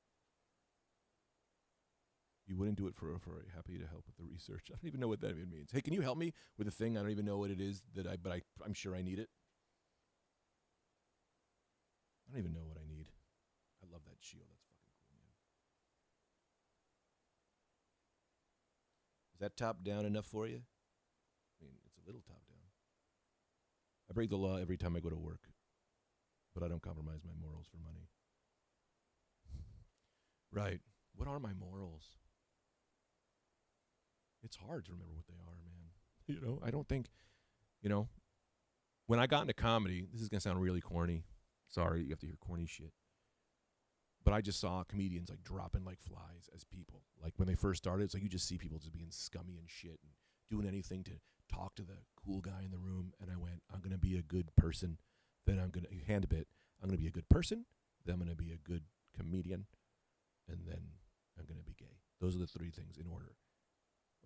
You wouldn't do it for happy to help with the research. I don't even know what that even means. Hey, can you help me with a thing? I don't even know what it is but I'm sure I need it. I don't even know what I need. I love that shield. That's fucking cool, man. Is that top down enough for you? I mean, it's a little top down. I break the law every time I go to work, but I don't compromise my morals for money. Right. What are my morals? It's hard to remember what they are, man. You know, I don't think, when I got into comedy, this is going to sound really corny. Sorry, you have to hear corny shit. But I just saw comedians like dropping like flies as people. Like when they first started, it's like you just see people just being scummy and shit and doing anything to talk to the cool guy in the room. And I went, I'm going to be a good person. Then I'm going to, hand a bit, I'm going to be a good person. Then I'm going to be a good comedian. And then I'm going to be gay. Those are the three things in order.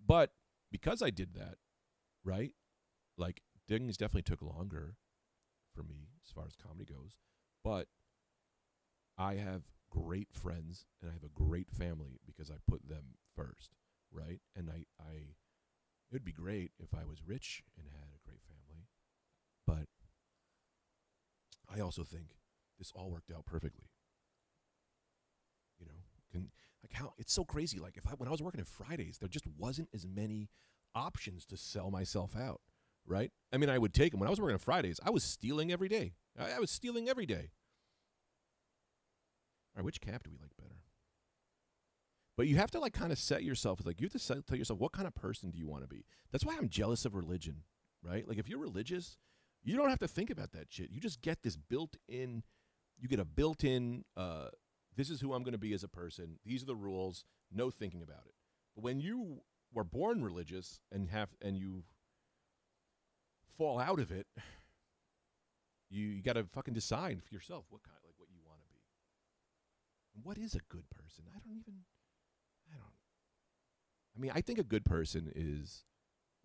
But because I did that, right, like things definitely took longer for me as far as comedy goes. But I have great friends and I have a great family because I put them first, right? And it would be great if I was rich and had a great family. But I also think this all worked out perfectly. How it's so crazy. Like when I was working at Fridays, there just wasn't as many options to sell myself out, right? I mean, I would take them. When I was working on Fridays, I was stealing every day. I was stealing every day. All right, which cap do we like better? But you have to like kind of set yourself. Like you have to tell yourself, what kind of person do you want to be? That's why I'm jealous of religion, right? Like if you're religious, you don't have to think about that shit. You just get this built-in. You get a built-in. This is who I'm going to be as a person. These are the rules. No thinking about it. But when you were born religious and you fall out of it, you got to fucking decide for yourself what you want to be. And what is a good person? I I don't. I mean, I think a good person is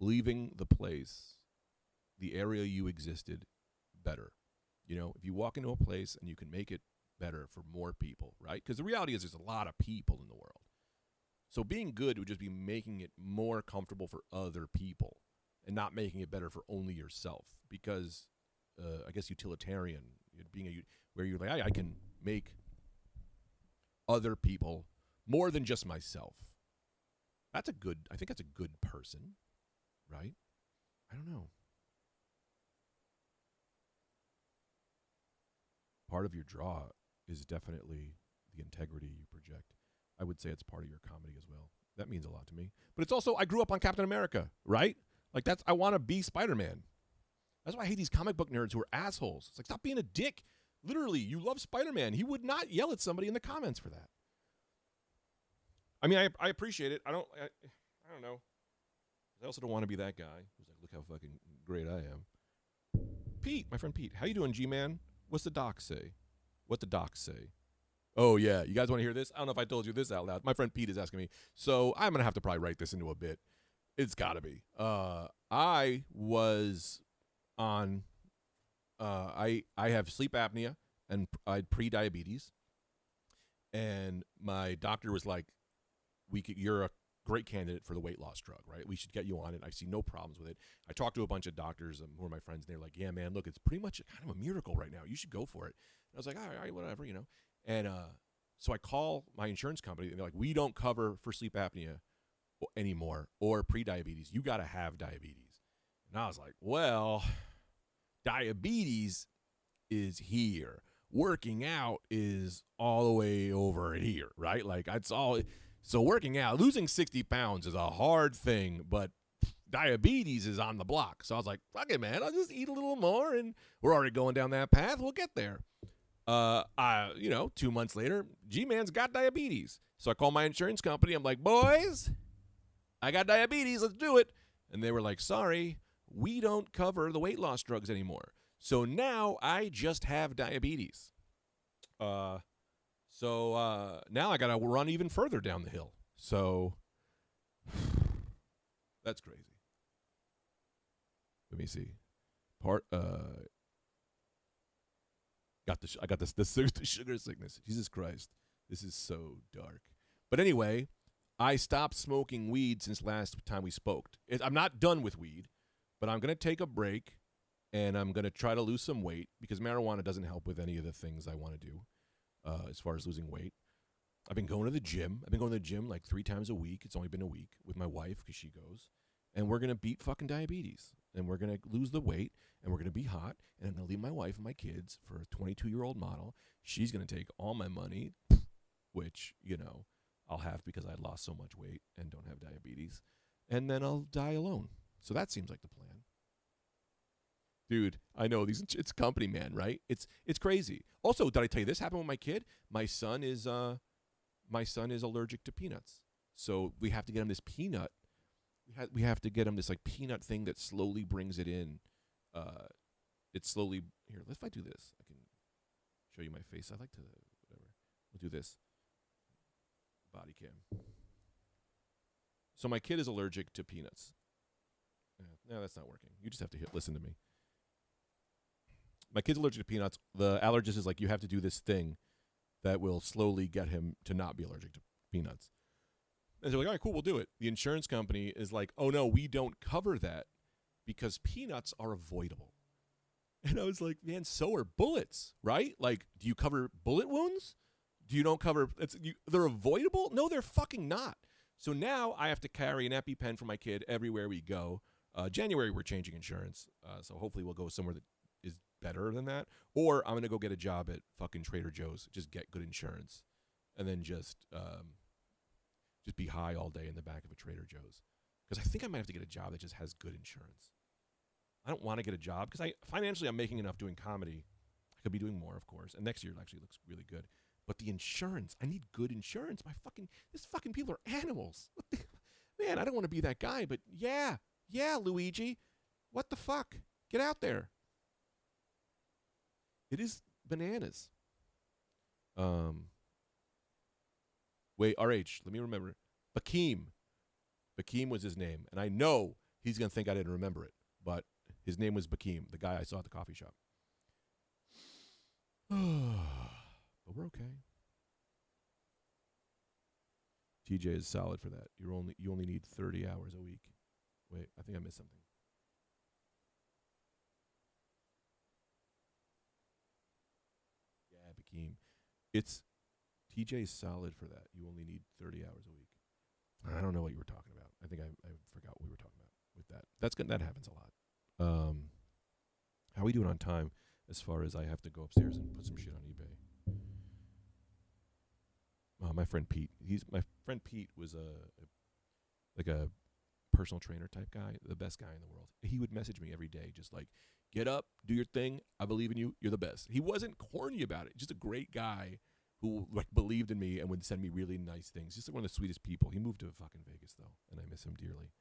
leaving the place, the area you existed, better. You know, if you walk into a place and you can make it better for more people, right? Because the reality is there's a lot of people in the world. So being good would just be making it more comfortable for other people and not making it better for only yourself. Because I guess utilitarian, being where you're like, I can make other people more than just myself. That's a good. I think that's a good person, right? I don't know. Part of your draw is definitely the integrity you project. I would say it's part of your comedy as well. That means a lot to me. But it's also I grew up on Captain America, right? Like I want to be Spider-Man. That's why I hate these comic book nerds who are assholes. It's like, stop being a dick. Literally, you love Spider-Man. He would not yell at somebody in the comments for that. I mean, I appreciate it. I don't know. I also don't want to be that guy who's like, look how fucking great I am. Pete, my friend Pete, how you doing, G-Man? What's the doc say? What the docs say? Oh, yeah. You guys want to hear this? I don't know if I told you this out loud. My friend Pete is asking me. So I'm going to have to probably write this into a bit. It's got to be. I was on, I have sleep apnea and I had pre-diabetes. And my doctor was like, you're a great candidate for the weight loss drug, right? We should get you on it. I see no problems with it. I talked to a bunch of doctors who are my friends, and they're like, yeah, man, look, it's pretty much kind of a miracle right now. You should go for it. And I was like, all right, whatever, you know. And so I call my insurance company, and they're like, we don't cover for sleep apnea anymore or pre-diabetes. You got to have diabetes. And I was like, well, diabetes is here. Working out is all the way over here, right? Like, it's all... So working out, losing 60 pounds is a hard thing, but diabetes is on the block. So I was like, fuck it, man. I'll just eat a little more, and we're already going down that path. We'll get there. 2 months later, G-Man's got diabetes. So I call my insurance company. I'm like, boys, I got diabetes. Let's do it. And they were like, sorry, we don't cover the weight loss drugs anymore. So now I just have diabetes. So now I got to run even further down the hill. So that's crazy. Let me see. I got the sugar sickness. Jesus Christ. This is so dark. But anyway, I stopped smoking weed since last time we spoke. I'm not done with weed, but I'm going to take a break and I'm going to try to lose some weight because marijuana doesn't help with any of the things I want to do. As far as losing weight. I've been going to the gym. I've been going to the gym like 3 times a week. It's only been a week with my wife because she goes. And we're going to beat fucking diabetes. And we're going to lose the weight. And we're going to be hot. And I'm going to leave my wife and my kids for a 22-year-old model. She's going to take all my money, which, I'll have because I lost so much weight and don't have diabetes. And then I'll die alone. So that seems like the plan. Dude, I know it's company, man, right? It's crazy. Also, did I tell you this happened with my kid? My son is allergic to peanuts. So we have to get him this peanut. We have to get him this like peanut thing that slowly brings it in. It slowly here. If I do this, I can show you my face. I like to whatever. We'll do this. Body cam. So my kid is allergic to peanuts. No, that's not working. You just have to listen to me. My kid's allergic to peanuts. The allergist is like, you have to do this thing that will slowly get him to not be allergic to peanuts. And they're like, all right, cool, we'll do it. The insurance company is like, oh, no, we don't cover that because peanuts are avoidable. And I was like, man, so are bullets, right? Like, do you cover bullet wounds? You don't cover, they're avoidable? No, they're fucking not. So now I have to carry an EpiPen for my kid everywhere we go. January, we're changing insurance. So hopefully we'll go somewhere that is better than that, or I'm gonna go get a job at fucking Trader Joe's, just get good insurance, and then just be high all day in the back of a Trader Joe's, because I think I might have to get a job that just has good insurance. I don't want to get a job because financially I'm making enough doing comedy. I could be doing more, of course, and next year it actually looks really good. But the insurance, I need good insurance. These fucking people are animals. Man, I don't want to be that guy, but yeah, Luigi, what the fuck? Get out there. It is bananas. Wait, RH, let me remember. Bakeem. Bakeem was his name. And I know he's going to think I didn't remember it. But his name was Bakeem, the guy I saw at the coffee shop. But we're okay. TJ is solid for that. You only need 30 hours a week. Wait, I think I missed something. Yeah, Bakeem. It's TJ's solid for that. You only need 30 hours a week. I don't know what you were talking about. I think I forgot what we were talking about with that. That's good. That happens a lot. How are we doing on time as far as I have to go upstairs and put some shit on eBay? My friend Pete. My friend Pete was a personal trainer type guy, the best guy in the world. He would message me every day, just like, get up, do your thing. I believe in you. You're the best. He wasn't corny about it. Just a great guy who like believed in me and would send me really nice things. Just like one of the sweetest people. He moved to fucking Vegas though, and I miss him dearly.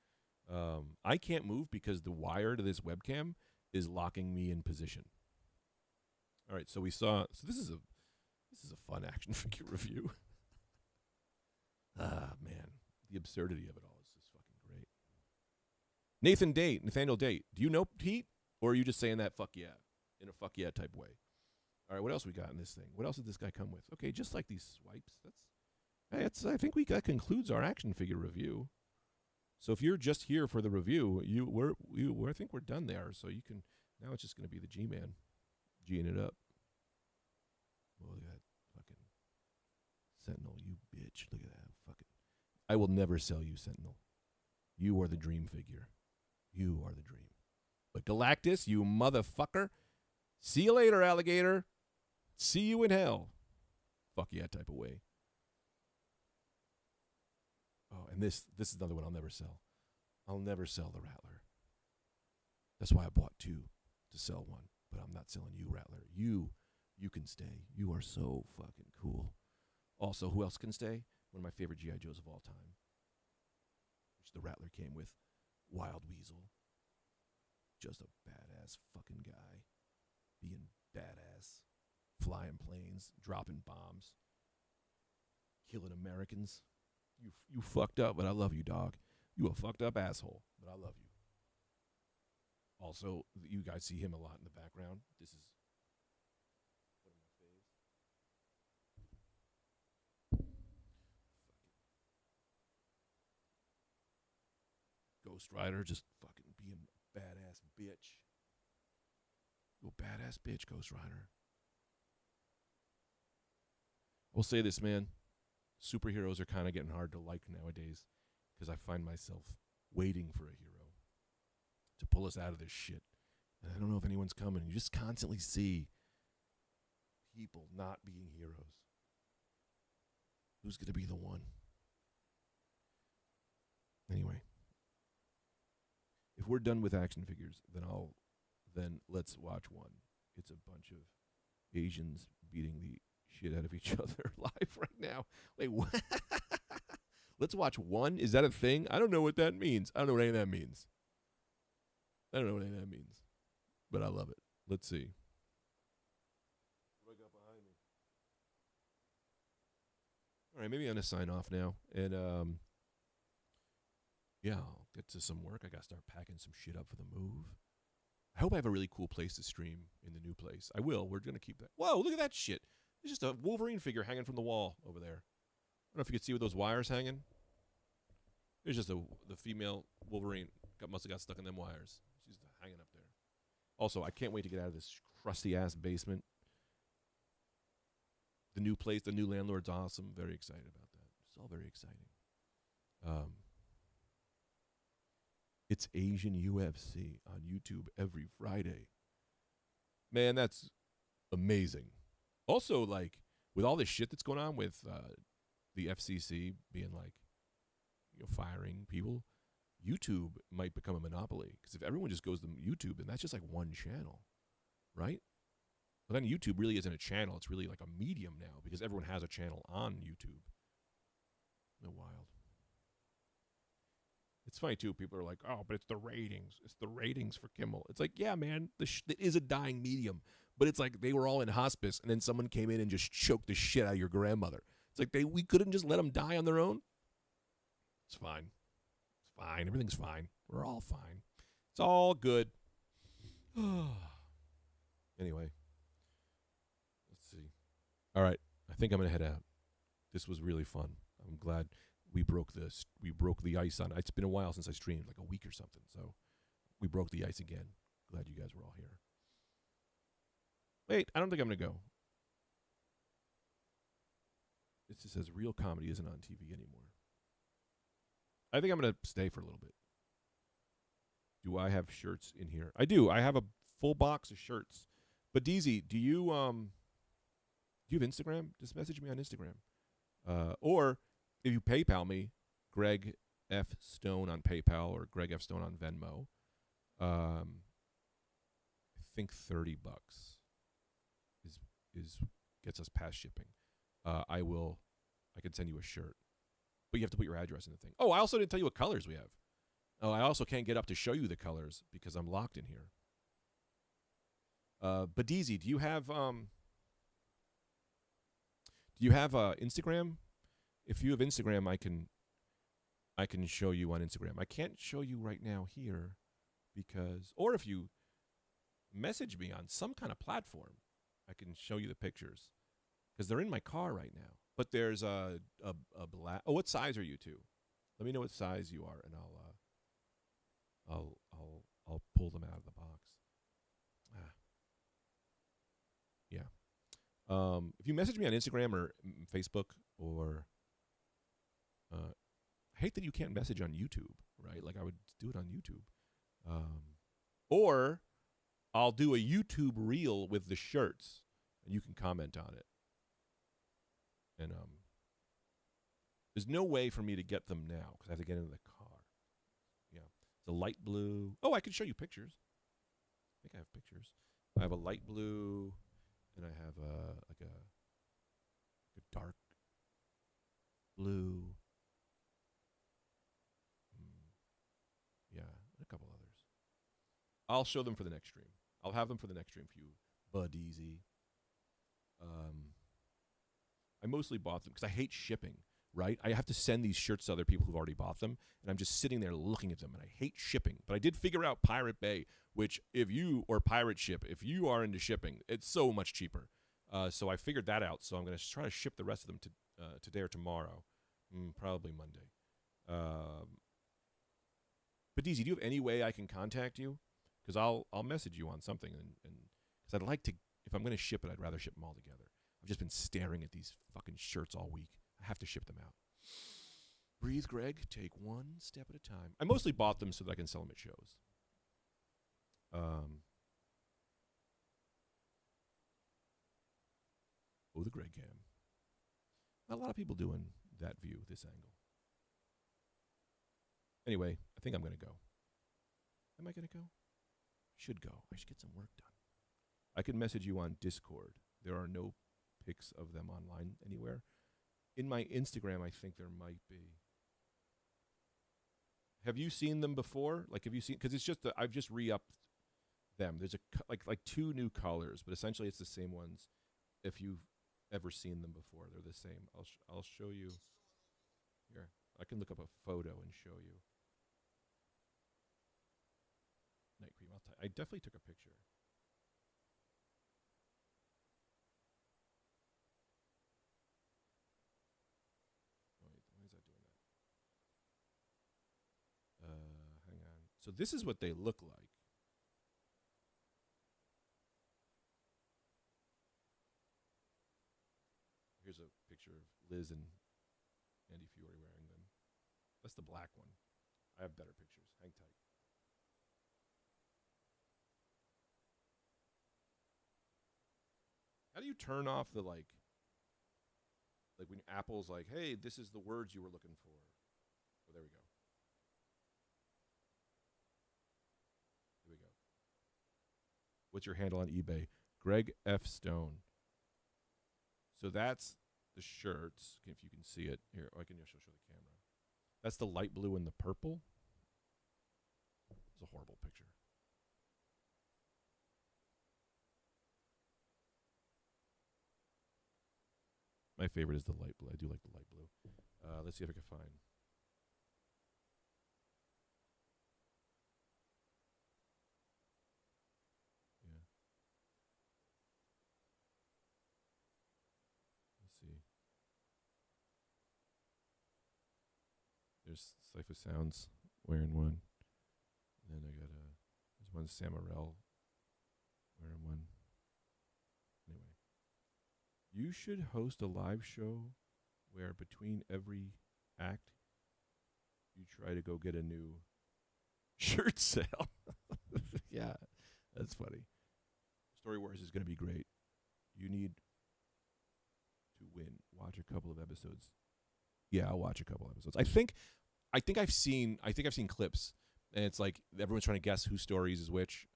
I can't move because the wire to this webcam is locking me in position. All right, so we saw. So this is a fun action figure review. Man, the absurdity of it all is just fucking great. Nathaniel Date. Do you know Pete, or are you just saying that fuck yeah in a fuck yeah type way? All right, what else we got in this thing? What else did this guy come with? Okay, just like these swipes. I think that concludes our action figure review. So if you're just here for the review, I think we're done there. So you can now. It's just going to be the G-Man, G'ing it up. Oh, look at that fucking Sentinel, you bitch! Look at that fucking. I will never sell you, Sentinel. You are the dream figure. You are the dream. But Galactus, you motherfucker. See you later, alligator. See you in hell. Fuck yeah, type of way. Oh, and this is another one I'll never sell. I'll never sell the Rattler. That's why I bought two, to sell one. But I'm not selling you, Rattler. You can stay. You are so fucking cool. Also, who else can stay? One of my favorite G.I. Joes of all time, which the Rattler came with. Wild Weasel. Just a badass fucking guy. Being badass. Flying planes. Dropping bombs. Killing Americans. You fucked up, but I love you, dog. You a fucked up asshole, but I love you. Also, you guys see him a lot in the background. This is one of my faves. Ghost Rider just fucking being a badass bitch. You a badass bitch, Ghost Rider. We'll say this, man. Superheroes are kind of getting hard to like nowadays because I find myself waiting for a hero to pull us out of this shit. And I don't know if anyone's coming. You just constantly see people not being heroes. Who's going to be the one? Anyway, if we're done with action figures, then let's watch one. It's a bunch of Asians beating the shit out of each other live right now. Wait, what? Let's watch one? Is that a thing? I don't know what that means. I don't know what any of that means. But I love it. Let's see. What do I got behind me? All right, maybe I'm going to sign off now. And, yeah, I'll get to some work. I got to start packing some shit up for the move. I hope I have a really cool place to stream in the new place. I will. We're going to keep that. Whoa, look at that shit. There's just a Wolverine figure hanging from the wall over there. I don't know if you could see with those wires hanging. There's just the female Wolverine. Must have got stuck in them wires. She's hanging up there. Also, I can't wait to get out of this crusty-ass basement. The new place, the new landlord's awesome. Very excited about that. It's all very exciting. It's Asian UFC on YouTube every Friday. Man, that's amazing. Also, like, with all this shit that's going on with the FCC being like, firing people, YouTube might become a monopoly. Because if everyone just goes to YouTube, then that's just like one channel, right? But then YouTube really isn't a channel. It's really like a medium now because everyone has a channel on YouTube. They're wild. It's funny, too. People are like, oh, but it's the ratings. It's the ratings for Kimmel. It's like, yeah, man, it is a dying medium. But it's like they were all in hospice, and then someone came in and just choked the shit out of your grandmother. It's like we couldn't just let them die on their own. It's fine. It's fine. Everything's fine. We're all fine. It's all good. Anyway, let's see. All right, I think I'm gonna head out. This was really fun. I'm glad we broke this. We broke the ice on. It's been a while since I streamed, like a week or something. So we broke the ice again. Glad you guys were all here. Wait, I don't think I'm gonna go. It just says real comedy isn't on TV anymore. I think I'm gonna stay for a little bit. Do I have shirts in here? I do. I have a full box of shirts. But DZ, do you have Instagram? Just message me on Instagram. Or if you PayPal me, Greg F. Stone on PayPal or Greg F. Stone on Venmo. I think $30 is gets us past shipping. I can send you a shirt. But you have to put your address in the thing. Oh, I also didn't tell you what colors we have. Oh, I also can't get up to show you the colors because I'm locked in here. But DZ, do you have Instagram? If you have Instagram, I can show you on Instagram. I can't show you right now here because, or if you message me on some kind of platform, I can show you the pictures because they're in my car right now. But there's a black. Oh, what size are you two? Let me know what size you are, and I'll pull them out of the box. Yeah. If you message me on Instagram or Facebook or I hate that you can't message on YouTube, right? Like I would do it on YouTube. Or I'll do a YouTube reel with the shirts and you can comment on it. And there's no way for me to get them now because I have to get into the car. Yeah. It's a light blue. Oh, I can show you pictures. I think I have pictures. I have a light blue and I have a dark blue. Yeah, and a couple others. I'll show them for the next stream. I'll have them for the next stream for you, Bud Easy. I mostly bought them because I hate shipping, right? I have to send these shirts to other people who've already bought them, and I'm just sitting there looking at them, and I hate shipping. But I did figure out Pirate Bay, which or Pirate Ship, if you are into shipping, it's so much cheaper. So I figured that out, so I'm going to try to ship the rest of them today or tomorrow, probably Monday. But DZ, do you have any way I can contact you? Because I'll message you on something, and because I'd like to, if I'm going to ship it, I'd rather ship them all together. I've just been staring at these fucking shirts all week. I have to ship them out. Breathe, Greg. Take one step at a time. I mostly bought them so that I can sell them at shows. Oh, the Greg Cam. Not a lot of people doing that view, this angle. Anyway, I think I'm going to go. Am I going to go? Should go. I should get some work done. I can message you on Discord. There are no pics of them online anywhere. In my Instagram, I think there might be. Have you seen them before? Like, have you seen? Because it's just I've just re-upped them. There's like two new colors, but essentially it's the same ones. If you've ever seen them before, they're the same. I'll show you. Here, I can look up a photo and show you. Night cream. I definitely took a picture. Why is that doing that? Hang on. So this is what they look like. Here's a picture of Liz and Andy Fiore wearing them. That's the black one. I have better pictures. Hang tight. How do you turn off the like when Apple's like, hey, this is the words you were looking for? Oh, there we go. Here we go. What's your handle on eBay? Greg F. Stone. So that's the shirts, if you can see it. Here, I can just show the camera. That's the light blue and the purple. It's a horrible picture. My favorite is the light blue. I do like the light blue. Let's see if I can find. There's Cypher Sounds wearing one. And then there's one Samarel wearing one. Anyway, you should host a live show where between every act you try to go get a new shirt sale. Yeah, that's funny. Story Wars is going to be great. You need to win. Watch a couple of episodes. Yeah, I'll watch a couple episodes. I think I've seen clips, and it's like everyone's trying to guess whose stories is which.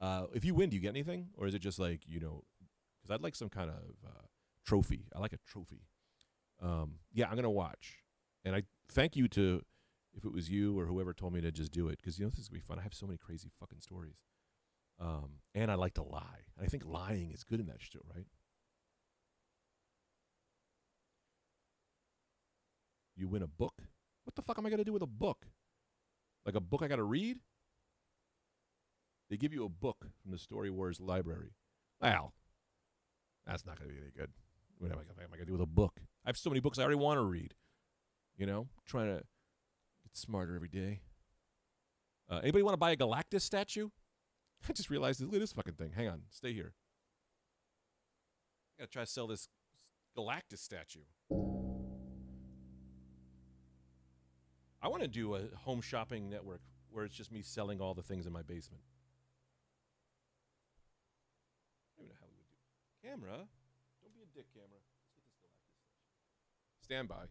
If you win, do you get anything, or is it just like because I'd like some kind of trophy. I like a trophy. Yeah, I'm gonna watch, and I thank you to if it was you or whoever told me to just do it because this is gonna be fun. I have so many crazy fucking stories, and I like to lie. I think lying is good in that show, right? You win a book. What the fuck am I gonna do with a book? Like a book I gotta read? They give you a book from the Story Wars library. Well, that's not gonna be any good. What am I gonna do with a book? I have so many books I already want to read. Trying to get smarter every day. Anybody want to buy a Galactus statue? I just realized, look at this fucking thing. Hang on, stay here. I gotta try to sell this Galactus statue. I want to do a home shopping network where it's just me selling all the things in my basement. I don't know how we would do. Camera, don't be a dick, camera. Let's get this Galactus statue. Stand by.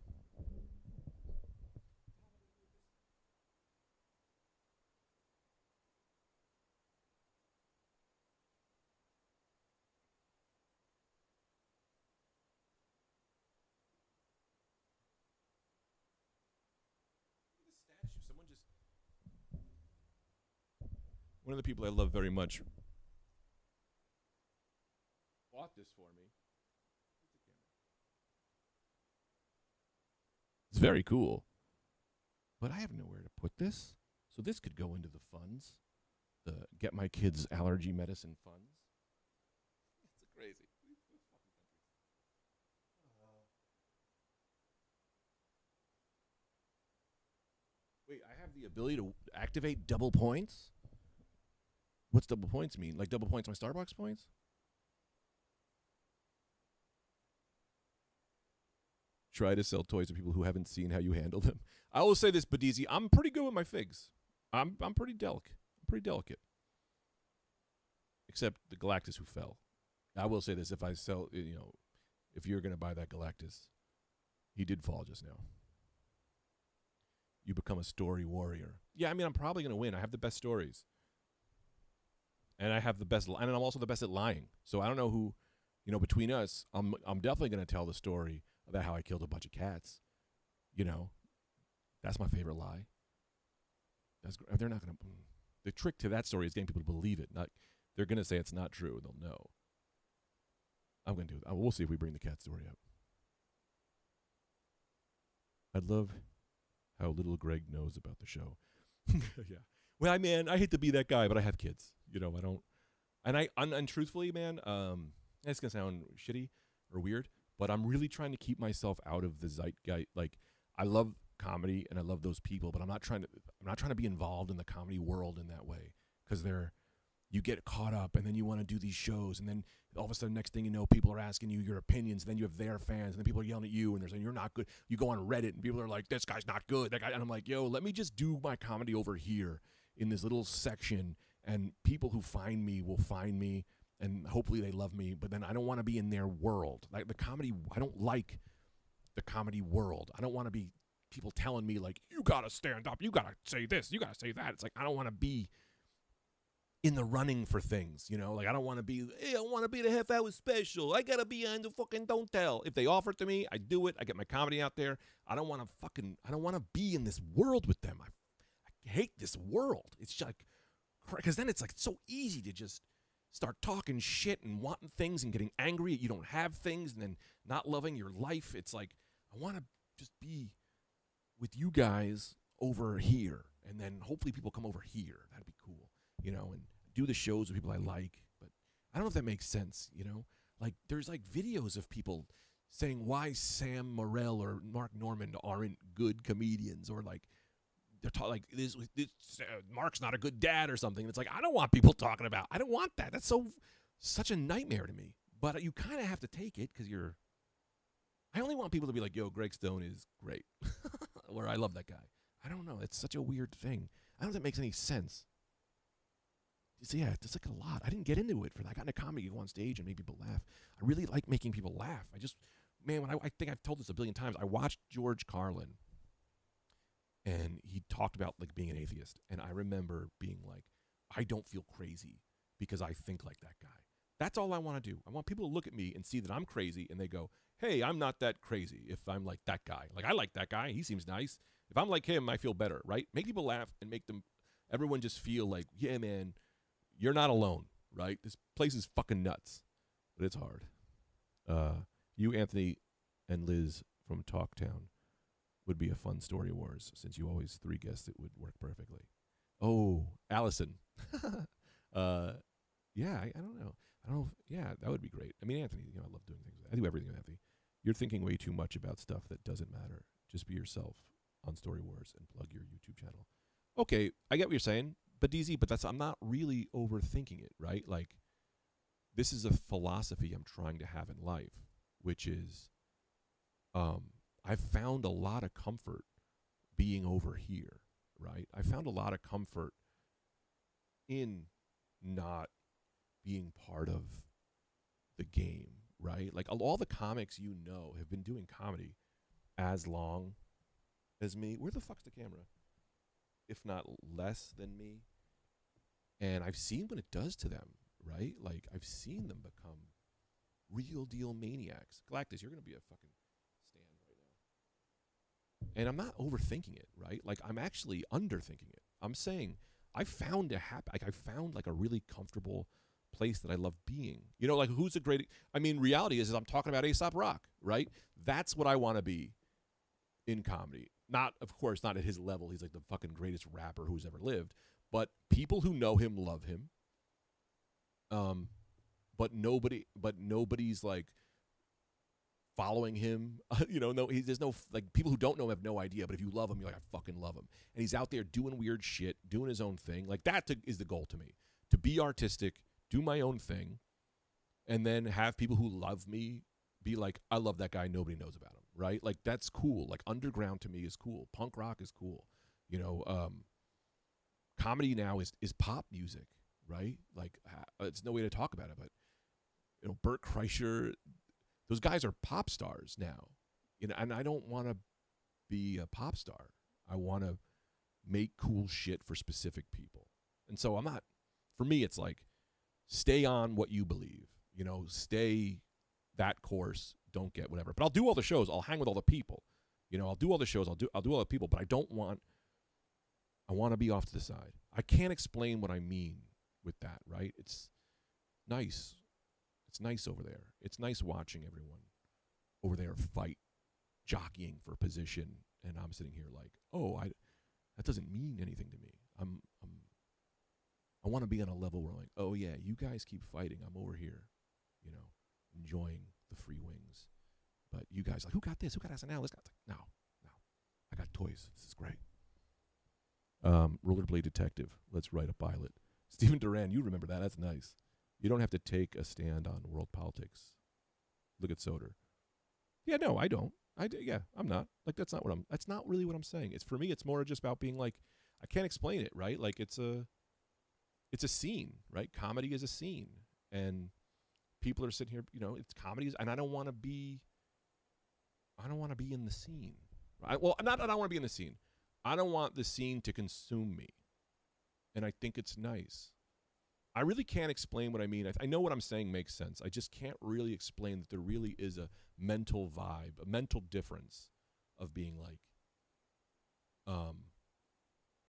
One of the people I love very much bought this for me. It's very cool. But I have nowhere to put this. So this could go into the funds. The Get My Kids Allergy Medicine funds. It's crazy. Wait, I have the ability to activate double points? What's double points mean? Like double points my Starbucks points? Try to sell toys to people who haven't seen how you handle them. I will say this, Badizi, I'm pretty good with my figs. I'm pretty delicate. I'm pretty delicate. Except the Galactus who fell. I will say this, if I sell, if you're going to buy that Galactus, he did fall just now. You become a story warrior. Yeah, I mean, I'm probably going to win. I have the best stories. And I have the best, and I'm also the best at lying. So I don't know who, between us, I'm definitely going to tell the story about how I killed a bunch of cats. That's my favorite lie. They're not going to. The trick to that story is getting people to believe it. Not, they're going to say it's not true. They'll know. I'm going to do it. We'll see if we bring the cat story up. I'd love how little Greg knows about the show. Yeah. Well, I hate to be that guy, but I have kids. I don't. And truthfully, man, it's going to sound shitty or weird, but I'm really trying to keep myself out of the zeitgeist. Like, I love comedy and I love those people, but I'm not trying to be involved in the comedy world in that way, because you get caught up and then you want to do these shows, and then all of a sudden, next thing you know, people are asking you your opinions, and then you have their fans, and then people are yelling at you, and they're saying you're not good. You go on Reddit and people are like, this guy's not good. That guy, and I'm like, yo, let me just do my comedy over here in this little section, and people who find me will find me, and hopefully they love me, but then I don't want to be in their world. Like the comedy, I don't like the comedy world. I don't want to be people telling me like, you got to stand up, you got to say this, you got to say that. It's like, I don't want to be in the running for things, like I don't want to be, hey, I want to be the half hour special. I got to be on the fucking Don't Tell. If they offer it to me, I do it. I get my comedy out there. I don't want to be in this world with them. I hate this world. It's just like, because then it's like so easy to just start talking shit and wanting things and getting angry that you don't have things, and then not loving your life. It's like, I want to just be with you guys over here, and then hopefully people come over here. That'd be cool, and do the shows with people I like. But I don't know if that makes sense, like there's like videos of people saying why Sam Morril or Mark Normand aren't good comedians, or like they're like this Mark's not a good dad or something. It's like, I don't want people talking about. I don't want that. That's such a nightmare to me. But you kind of have to take it because you're. I only want people to be like, yo, Greg Stone is great, or I love that guy. I don't know. It's such a weird thing. I don't think it makes any sense. So yeah, it's like a lot. I didn't get into it for that. I got into comedy, go on stage and make people laugh. I really like making people laugh. Man, I think I've told this a billion times. I watched George Carlin, and he talked about like being an atheist, and I remember being like, I don't feel crazy because I think like that guy. That's all I want to do. I want people to look at me and see that I'm crazy, and they go, hey, I'm not that crazy if I'm like that guy. Like, I like that guy. He seems nice. If I'm like him, I feel better, right? Make people laugh and make everyone just feel like, yeah, man, you're not alone, right? This place is fucking nuts, but it's hard. You, Anthony, and Liz from Talktown would be a fun Story Wars, since you always 3 guests it would work perfectly. Oh, Allison. Yeah, I don't know. Yeah, that would be great. I mean, Anthony, I love doing things. I do everything with Anthony. You're thinking way too much about stuff that doesn't matter. Just be yourself on Story Wars and plug your YouTube channel. Okay, I get what you're saying, but DZ, I'm not really overthinking it, right? Like, this is a philosophy I'm trying to have in life, which is, I've found a lot of comfort being over here, right? I found a lot of comfort in not being part of the game, right? Like, all the comics have been doing comedy as long as me. Where the fuck's the camera? If not less than me. And I've seen what it does to them, right? Like, I've seen them become real deal maniacs. Galactus, you're going to be a fucking stand right now. And I'm not overthinking it, right? Like, I'm actually underthinking it. I'm saying I found a really comfortable place that I love being. Like, who's a great... I mean, reality is I'm talking about Aesop Rock, right? That's what I want to be in comedy. Not, of course, not at his level. He's like the fucking greatest rapper who's ever lived. But people who know him love him. But nobody's like following him. There's no, like, people who don't know him have no idea. But if you love him, you're like, I fucking love him. And he's out there doing weird shit, doing his own thing. Like, that is the goal to me. To be artistic, do my own thing, and then have people who love me be like, I love that guy, nobody knows about him, right? Like, that's cool. Like, underground to me is cool. Punk rock is cool. Comedy now is pop music, right? Like, it's no way to talk about it, but Bert Kreischer, those guys are pop stars now. And I don't want to be a pop star. I want to make cool shit for specific people. And so for me, it's like, stay on what you believe, stay that course, don't get whatever. But I'll do all the shows. I'll hang with all the people. I'll do all the shows. I'll do all the people, but I want to be off to the side. I can't explain what I mean with that, right? It's nice. It's nice over there. It's nice watching everyone over there fight, jockeying for position, and I'm sitting here like, that doesn't mean anything to me. I want to be on a level where I'm like, oh yeah, you guys keep fighting. I'm over here, enjoying the free wings. But you guys, like, who got this? Who got SNL? Let's go. No. I got toys. This is great. Rollerblade Detective. Let's write a pilot. Stephen Duran, you remember that. That's nice. You don't have to take a stand on world politics. Look at Soder. Yeah, no, I don't. I'm not. Like, that's not really what I'm saying. For me, it's more just about being like, I can't explain it, right? Like, it's a scene, right? Comedy is a scene, and people are sitting here, it's comedy, and I don't want to be in the scene. I don't want to be in the scene. I don't want the scene to consume me, and I think it's nice. I really can't explain what I mean. I know what I'm saying makes sense. I just can't really explain that there really is a mental vibe, a mental difference of being like,